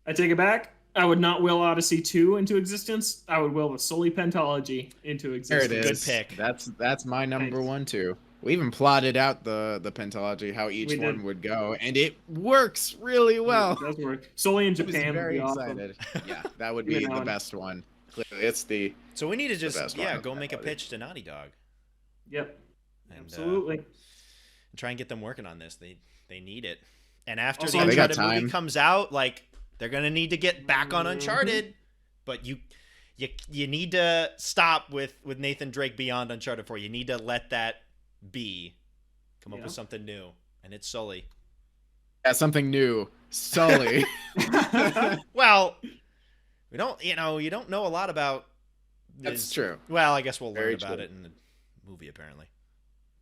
I take it back. I would not will Odyssey 2 into existence. I would will the Sully Pentology into There existence. it Good is. pick. That's my number Thanks. one too. We even plotted out the pentology, how each We one did. would go, and it works really well. It does work. Sully in I was Japan would very be awesome. excited. Yeah, that would Even be that the one. best one. Clearly, it's the So we need to the just best one. go make a Penalty. pitch to Naughty Dog Yep, and absolutely. try and get them working on this. They need it. And after Also, the they got Uncharted movie time. comes out, like they're gonna need to get back on Mhm. Uncharted. But you you need to stop with Nathan Drake Beyond Uncharted 4. You need to let that be. Come up with something new, and it's Sully. Yeah, something new. Sully. Well, we don't, you don't know a lot about. That's true. Well, I guess we'll learn Very about true. it in the movie, apparently.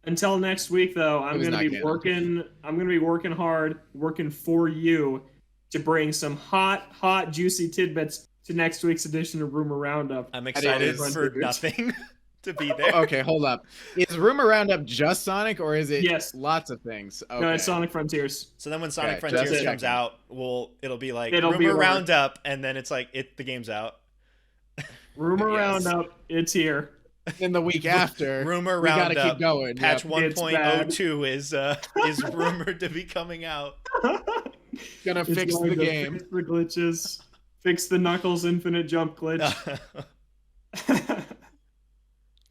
Until next week, though, I'm was gonna not be canon. working. I'm gonna be working hard, working for you, to bring some hot, juicy tidbits to next week's edition of Rumor Roundup. I'm excited is- for nothing to be there. Okay, hold up. Is Rumor Roundup just Sonic, or is it Yes. lots of things? Okay. No, it's Sonic Frontiers. So then when Sonic Okay, Frontiers just comes checking. out, it'll be like It'll be Rumor over. Roundup, and then it's like the game's out. Rumor Yes. Roundup, it's here. In the week after, Rumor we gotta Roundup. keep going. Patch Yep. It's bad. 1.02 is rumored to be coming out. Gonna It's fix going the to game. Fix the glitches. Fix the Knuckles infinite jump glitch.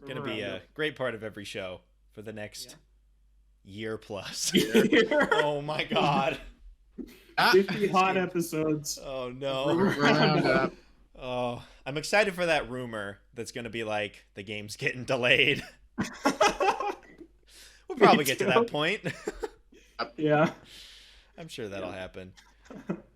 Gonna be a great part of every show for the next year plus. Rumor Oh my god. Ah, 50 hot episodes. Oh no. Rumor Rumor Roundup. Oh, I'm excited for that rumor that's gonna be like the game's getting delayed. We'll probably get to that point. Yeah. I'm sure that'll happen.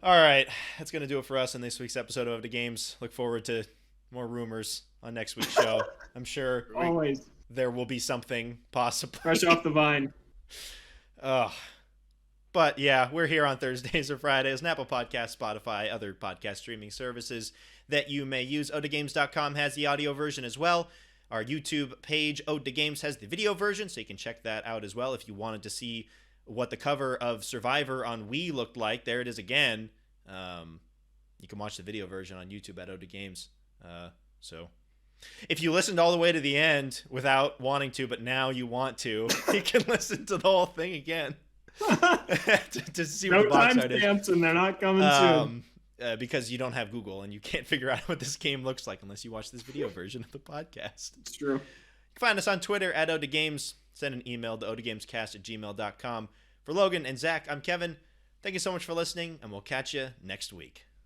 All right, that's gonna do it for us in this week's episode of the Games. Look forward to more rumors on next week's show. I'm sure Always there will be something possible. fresh off the vine. But yeah, we're here on Thursdays or Fridays, on Apple Podcasts, Spotify, other podcast streaming services that you may use. OdaGames.com has the audio version as well. Our YouTube page, Ode to Games, has the video version, so you can check that out as well if you wanted to see what the cover of Survivor on Wii looked like. There it is again. You can watch the video version on YouTube at Ode to Games. So if you listened all the way to the end without wanting to, but now you want to, you can listen to the whole thing again. to see what No the box art is. timestamps, and they're not coming soon. Because you don't have Google and you can't figure out what this game looks like unless you watch this video version of the podcast. It's true. You can find us on Twitter at OdaGames. Send an email to odagamescast@gmail.com. For Logan and Zach, I'm Kevin. Thank you so much for listening, and we'll catch you next week.